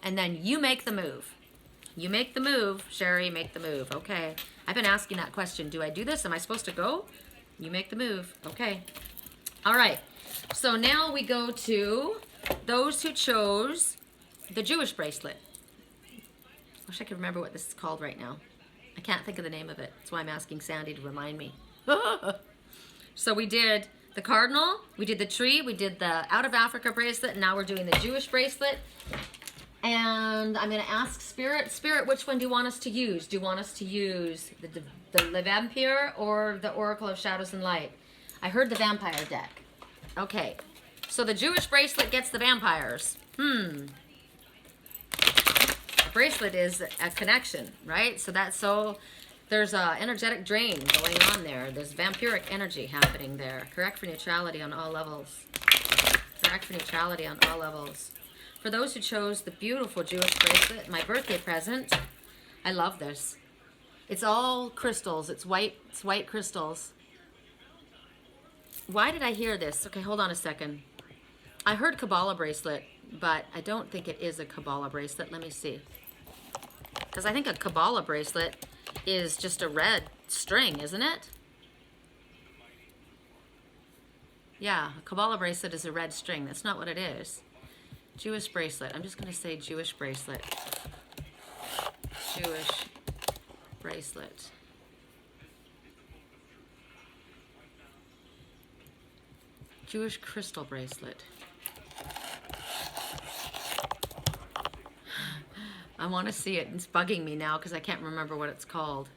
And then you make the move. You make the move, Sherry, make the move. Okay. I've been asking that question. Do I do this? Am I supposed to go? You make the move. Okay. All right. So now we go to those who chose the Jewish bracelet. Wish I could remember what this is called right now. I can't think of the name of it. That's why I'm asking Sandy to remind me. So we did the cardinal, we did the tree, we did the out of Africa bracelet, and now we're doing the Jewish bracelet. And I'm going to ask Spirit, which one do you want us to use? Do you want us to use the Vampire or the Oracle of Shadows and Light? I heard the Vampire deck. Okay, so the Jewish bracelet gets the vampires. The bracelet is a connection, right? So there's a energetic drain going on there. There's vampiric energy happening there. Correct for neutrality on all levels. Correct for neutrality on all levels. For those who chose the beautiful Jewish bracelet, my birthday present, I love this. It's all crystals. It's white crystals. Why did I hear this? Okay, hold on a second. I heard Kabbalah bracelet, but I don't think it is a Kabbalah bracelet. Let me see. Because I think a Kabbalah bracelet is just a red string, isn't it? Yeah, a Kabbalah bracelet is a red string. That's not what it is. Jewish bracelet. I'm just going to say Jewish bracelet. Jewish bracelet. Jewish crystal bracelet. I want to see it. It's bugging me now because I can't remember what it's called.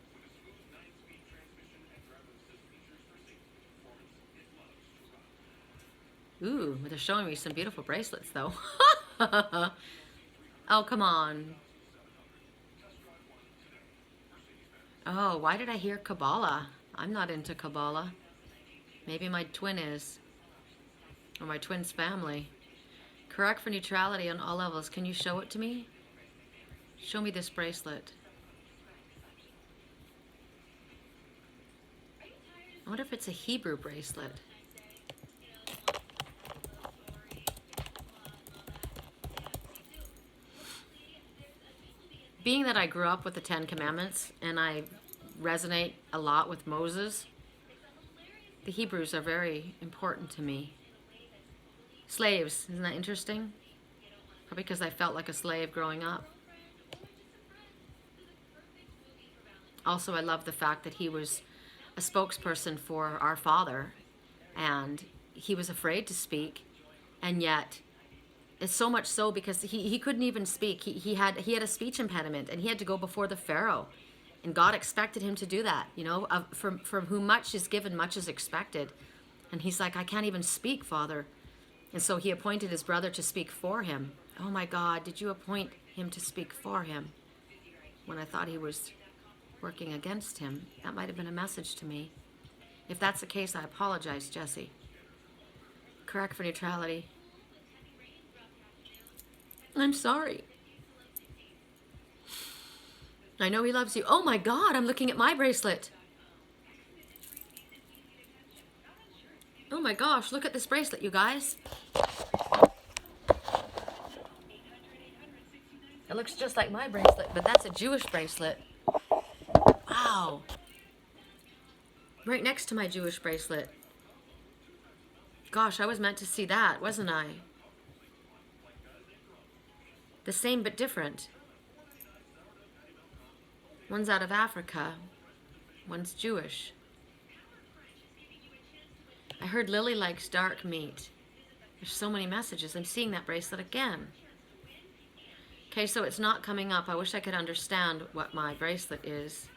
Ooh, they're showing me some beautiful bracelets, though. Oh, come on. Oh, why did I hear Kabbalah? I'm not into Kabbalah. Maybe my twin is. Or my twin's family. Correct for neutrality on all levels. Can you show it to me? Show me this bracelet. I wonder if it's a Hebrew bracelet. Being that I grew up with the Ten Commandments and I resonate a lot with Moses, the Hebrews are very important to me. Slaves, isn't that interesting? Probably because I felt like a slave growing up. Also, I love the fact that he was a spokesperson for our Father, and he was afraid to speak, and yet it's so much so because he couldn't even speak. He had a speech impediment, and he had to go before the Pharaoh, and God expected him to do that. You know, from whom much is given, much is expected, and he's like, I can't even speak, Father, and so he appointed his brother to speak for him. Oh my God, did you appoint him to speak for him when I thought he was working against him? That might have been a message to me. If that's the case, I apologize, Jesse. Correct for neutrality. I'm sorry. I know he loves you. Oh my God, I'm looking at my bracelet. Oh my gosh, look at this bracelet, you guys. It looks just like my bracelet, but that's a Jewish bracelet. Wow. Right next to my Jewish bracelet. Gosh, I was meant to see that, wasn't I? The same but different. One's out of Africa. One's Jewish. I heard Lily likes dark meat. There's so many messages. I'm seeing that bracelet again. Okay, so it's not coming up. I wish I could understand what my bracelet is.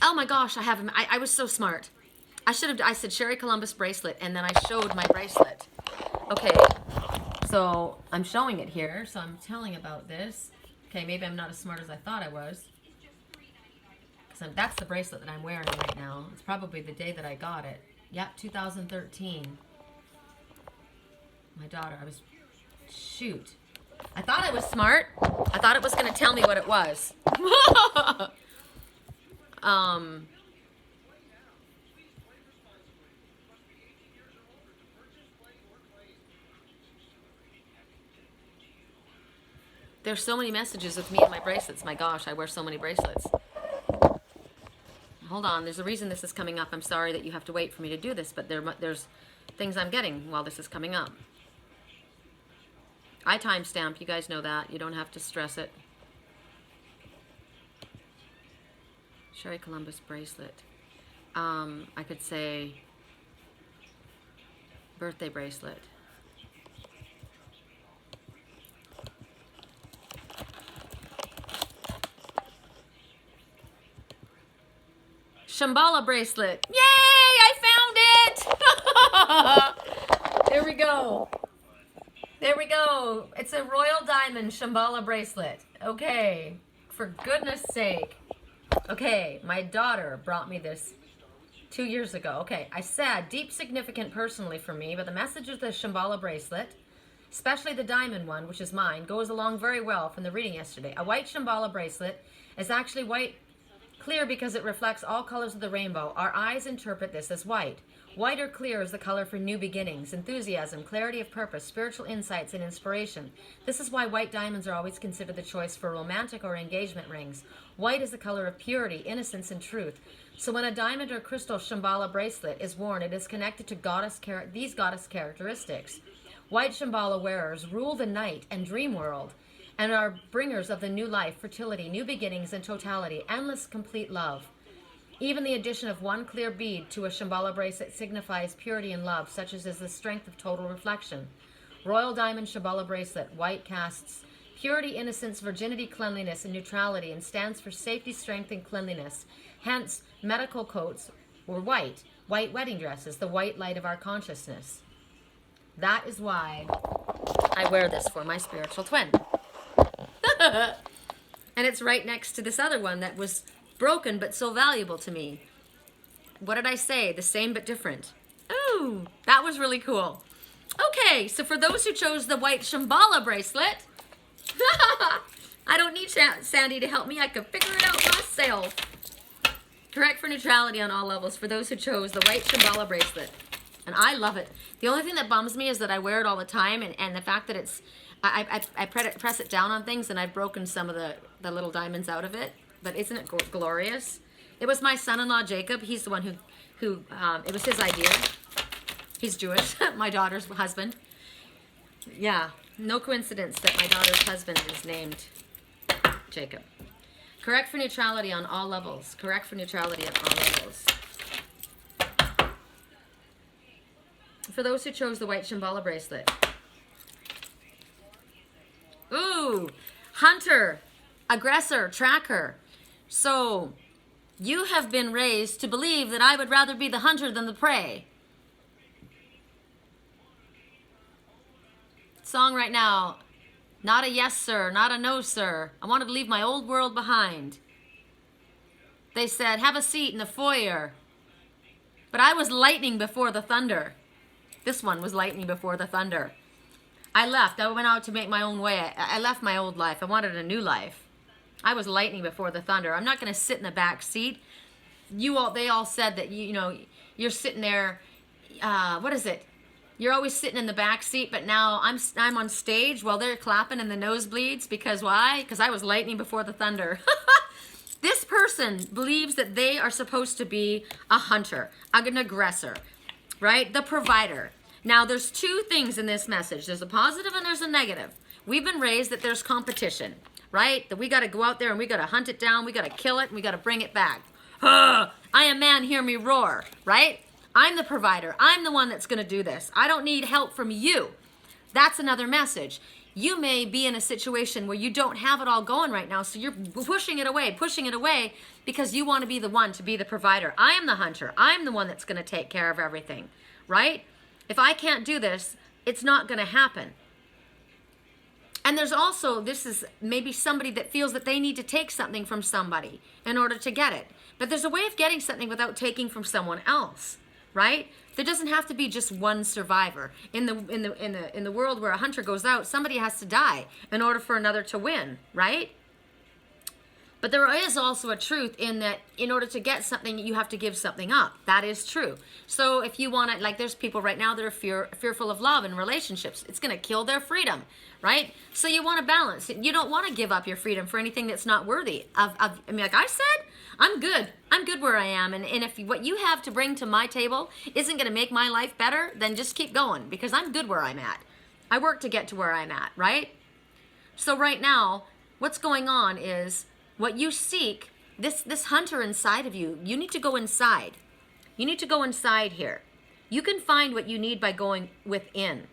Oh my gosh, I was so smart. I said Sherry Columbus bracelet, and then I showed my bracelet. Okay, so I'm showing it here, so I'm telling about this. Okay, maybe I'm not as smart as I thought I was. Because that's the bracelet that I'm wearing right now. It's probably the day that I got it. Yep, 2013. My daughter, shoot. I thought I was smart. I thought it was going to tell me what it was. There's so many messages with me and my bracelets. My gosh, I wear so many bracelets. Hold on, there's a reason this is coming up. I'm sorry that you have to wait for me to do this, but there's things I'm getting while this is coming up. I timestamp, you guys know that. You don't have to stress it. Sherry Columbus bracelet. I could say birthday bracelet. Shambhala bracelet. Yay! I found it! There we go. There we go. It's a royal diamond Shambhala bracelet. Okay. For goodness sake. Okay, my daughter brought me this 2 years ago. Okay, I said deep significant personally for me, but the message of the Shambhala bracelet, especially the diamond one, which is mine, goes along very well from the reading yesterday. A white Shambhala bracelet is actually white clear because it reflects all colors of the rainbow. Our eyes interpret this as white. White or clear is the color for new beginnings, enthusiasm, clarity of purpose, spiritual insights, and inspiration. This is why white diamonds are always considered the choice for romantic or engagement rings. White is the color of purity, innocence, and truth. So when a diamond or crystal Shambhala bracelet is worn, it is connected to these goddess characteristics. White Shambhala wearers rule the night and dream world, and are bringers of the new life, fertility, new beginnings, and totality, endless, complete love. Even the addition of one clear bead to a Shambhala bracelet signifies purity and love, such as is the strength of total reflection. Royal Diamond Shambhala bracelet, white casts purity, innocence, virginity, cleanliness, and neutrality, and stands for safety, strength, and cleanliness. Hence, medical coats were white. White wedding dresses, the white light of our consciousness. That is why I wear this for my spiritual twin. And it's right next to this other one that was broken but so valuable to me. What did I say? The same but different. Ooh, that was really cool. Okay, so for those who chose the white Shambhala bracelet, I don't need Sandy to help me. I could figure it out myself. Correct for neutrality on all levels for those who chose the white Shambhala bracelet. And I love it. The only thing that bums me is that I wear it all the time, and the fact that it's, I press it down on things, and I've broken some of the little diamonds out of it. But isn't it glorious? It was my son-in-law, Jacob. He's the one who it was his idea. He's Jewish, my daughter's husband. Yeah, no coincidence that my daughter's husband is named Jacob. Correct for neutrality on all levels. Correct for neutrality on all levels. For those who chose the white Shambhala bracelet. Ooh, hunter, aggressor, tracker. So, you have been raised to believe that I would rather be the hunter than the prey. Song right now, not a yes sir, not a no sir. I wanted to leave my old world behind. They said, have a seat in the foyer. But I was lightning before the thunder. This one was lightning before the thunder. I left. I went out to make my own way. I left my old life. I wanted a new life. I was lightning before the thunder. I'm not going to sit in the back seat. They all said that, you're sitting there, what is it? You're always sitting in the back seat, but now I'm on stage while they're clapping in the nosebleeds. Because why? Because I was lightning before the thunder. This person believes that they are supposed to be a hunter, an aggressor, right? The provider. Now, there's two things in this message. There's a positive and there's a negative. We've been raised that there's competition, right? That we got to go out there and we got to hunt it down. We got to kill it and we got to bring it back. I am man, hear me roar, right? I'm the provider. I'm the one that's going to do this. I don't need help from you. That's another message. You may be in a situation where you don't have it all going right now, so you're pushing it away because you want to be the one to be the provider. I am the hunter. I'm the one that's going to take care of everything, right? If I can't do this, it's not going to happen. And there's also, this is maybe somebody that feels that they need to take something from somebody in order to get it. But there's a way of getting something without taking from someone else, right? There doesn't have to be just one survivor. In the world where a hunter goes out, somebody has to die in order for another to win, right? But there is also a truth in that in order to get something, you have to give something up. That is true. So if you want to, like there's people right now that are fearful of love and relationships. It's going to kill their freedom, right? So you want to balance. You don't want to give up your freedom for anything that's not worthy of I mean, like I said, I'm good. I'm good where I am. And if what you have to bring to my table isn't going to make my life better, then just keep going because I'm good where I'm at. I work to get to where I'm at, right? So right now, what's going on is what you seek, this hunter inside of you, you need to go inside. You need to go inside here. You can find what you need by going within.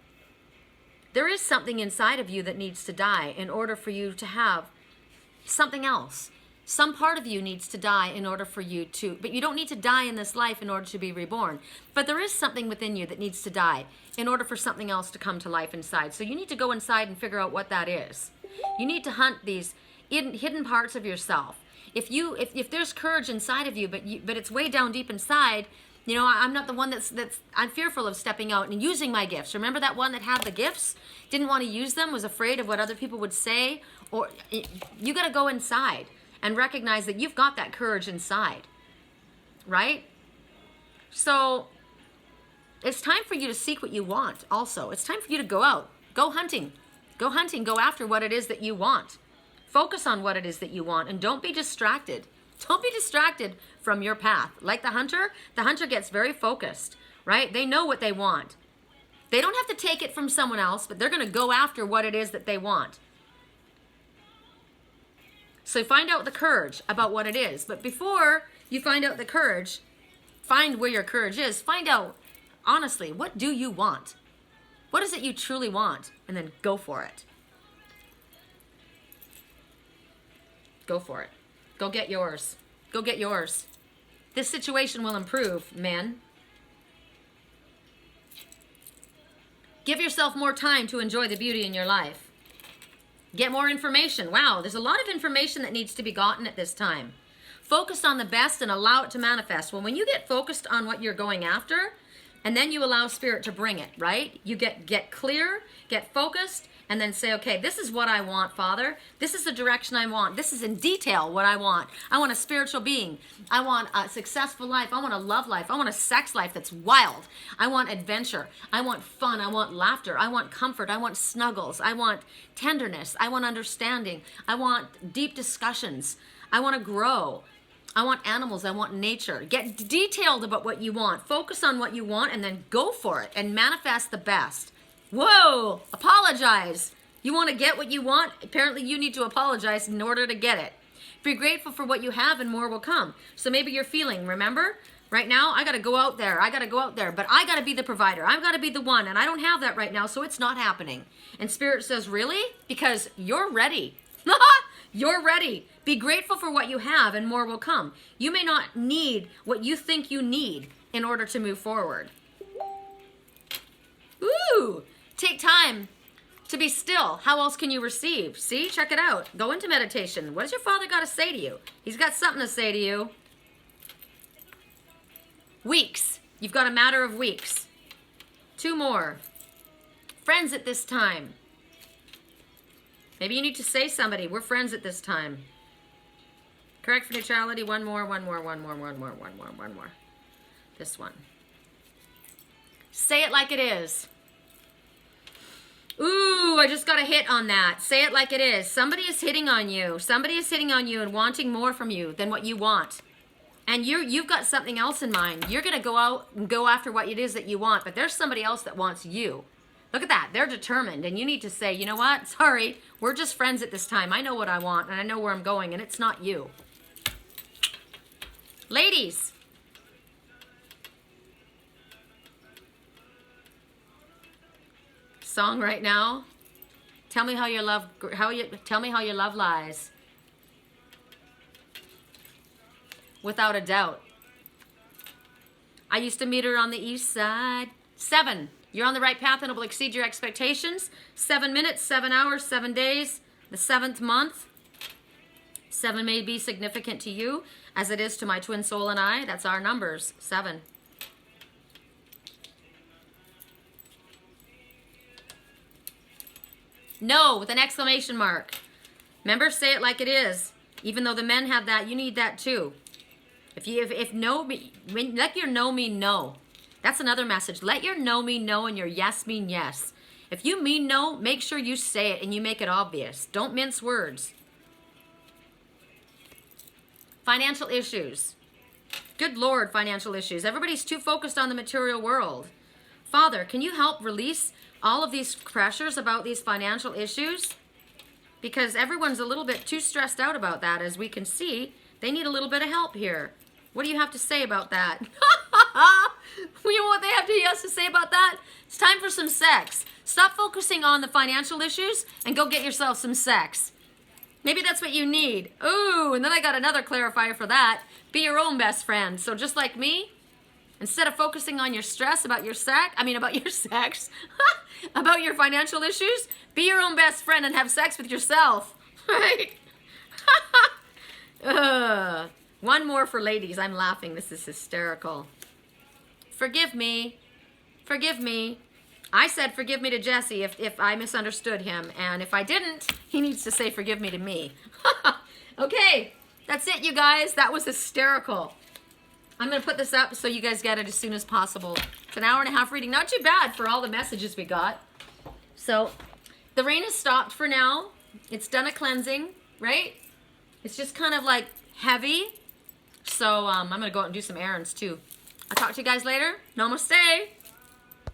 There is something inside of you that needs to die in order for you to have something else. Some part of you needs to die in order for you to, but you don't need to die in this life in order to be reborn. But there is something within you that needs to die in order for something else to come to life inside. So you need to go inside and figure out what that is. You need to hunt these hidden parts of yourself. If there's courage inside of you, but it's way down deep inside, you know, I'm not the one I'm fearful of stepping out and using my gifts. Remember that one that had the gifts, didn't want to use them, was afraid of what other people would say? Or you got to go inside and recognize that you've got that courage inside, right? So it's time for you to seek what you want also. It's time for you to go out, go hunting, go after what it is that you want. Focus on what it is that you want and don't be distracted. Don't be distracted from your path. Like the hunter gets very focused, right? They know what they want. They don't have to take it from someone else, but they're going to go after what it is that they want. So find out the courage about what it is. But before you find out the courage, find where your courage is. Find out, honestly, what do you want? What is it you truly want? And then go for it. Go for it. Go get yours. Go get yours. This situation will improve, men. Give yourself more time to enjoy the beauty in your life. Get more information. Wow, there's a lot of information that needs to be gotten at this time. Focus on the best and allow it to manifest. Well, when you get focused on what you're going after, and then you allow Spirit to bring it, right? You get clear, get focused, and then say, okay, this is what I want, Father. This is the direction I want. This is in detail what I want. I want a spiritual being. I want a successful life. I want a love life. I want a sex life that's wild. I want adventure. I want fun. I want laughter. I want comfort. I want snuggles. I want tenderness. I want understanding. I want deep discussions. I want to grow. I want animals. I want nature. Get detailed about what you want. Focus on what you want and then go for it and manifest the best. Whoa, apologize. You want to get what you want? Apparently you need to apologize in order to get it. Be grateful for what you have and more will come. So maybe you're feeling, remember? Right now, I got to go out there. But I got to be the provider. I've got to be the one. And I don't have that right now, so it's not happening. And Spirit says, really? Because you're ready. You're ready. Be grateful for what you have and more will come. You may not need what you think you need in order to move forward. Ooh, take time to be still. How else can you receive? See, check it out. Go into meditation. What does your Father got to say to you? He's got something to say to you. Weeks. You've got a matter of weeks. 2 more. Friends at this time. Maybe you need to say somebody, we're friends at this time. Correct for neutrality. One more. This one. Say it like it is. Ooh, I just got a hit on that. Say it like it is. Somebody is hitting on you. Somebody is hitting on you and wanting more from you than what you want. And you've got something else in mind. You're going to go out and go after what it is that you want, but there's somebody else that wants you. Look at that. They're determined, and you need to say, you know what? Sorry, we're just friends at this time. I know what I want, and I know where I'm going, and it's not you. Ladies. Song right now. Tell me how your love lies. Without a doubt. I used to meet her on the east side. 7. You're on the right path and it will exceed your expectations. 7 minutes, 7 hours, 7 days, the 7th month. 7 may be significant to you as it is to my twin soul and I. That's our numbers, 7. No, with an exclamation mark. Remember, say it like it is. Even though the men have that, you need that too. If no, let your no mean no. That's another message. Let your no mean no and your yes mean yes. If you mean no, make sure you say it and you make it obvious. Don't mince words. Financial issues. Good Lord, financial issues. Everybody's too focused on the material world. Father, can you help release all of these pressures about these financial issues? Because everyone's a little bit too stressed out about that, as we can see. They need a little bit of help here. What do you have to say about that? You know what they have to say about that? It's time for some sex. Stop focusing on the financial issues and go get yourself some sex. Maybe that's what you need. Ooh, and then I got another clarifier for that. Be your own best friend. So just like me, instead of focusing on your stress about your sex, about your financial issues, be your own best friend and have sex with yourself. Right? One more for ladies. I'm laughing. This is hysterical. Forgive me. Forgive me. I said forgive me to Jesse if I misunderstood him. And if I didn't, he needs to say forgive me to me. Okay. That's it, you guys. That was hysterical. I'm going to put this up so you guys get it as soon as possible. It's an hour and a half reading. Not too bad for all the messages we got. So the rain has stopped for now. It's done a cleansing, right? It's just kind of like heavy. So I'm going to go out and do some errands too. I'll talk to you guys later. Namaste.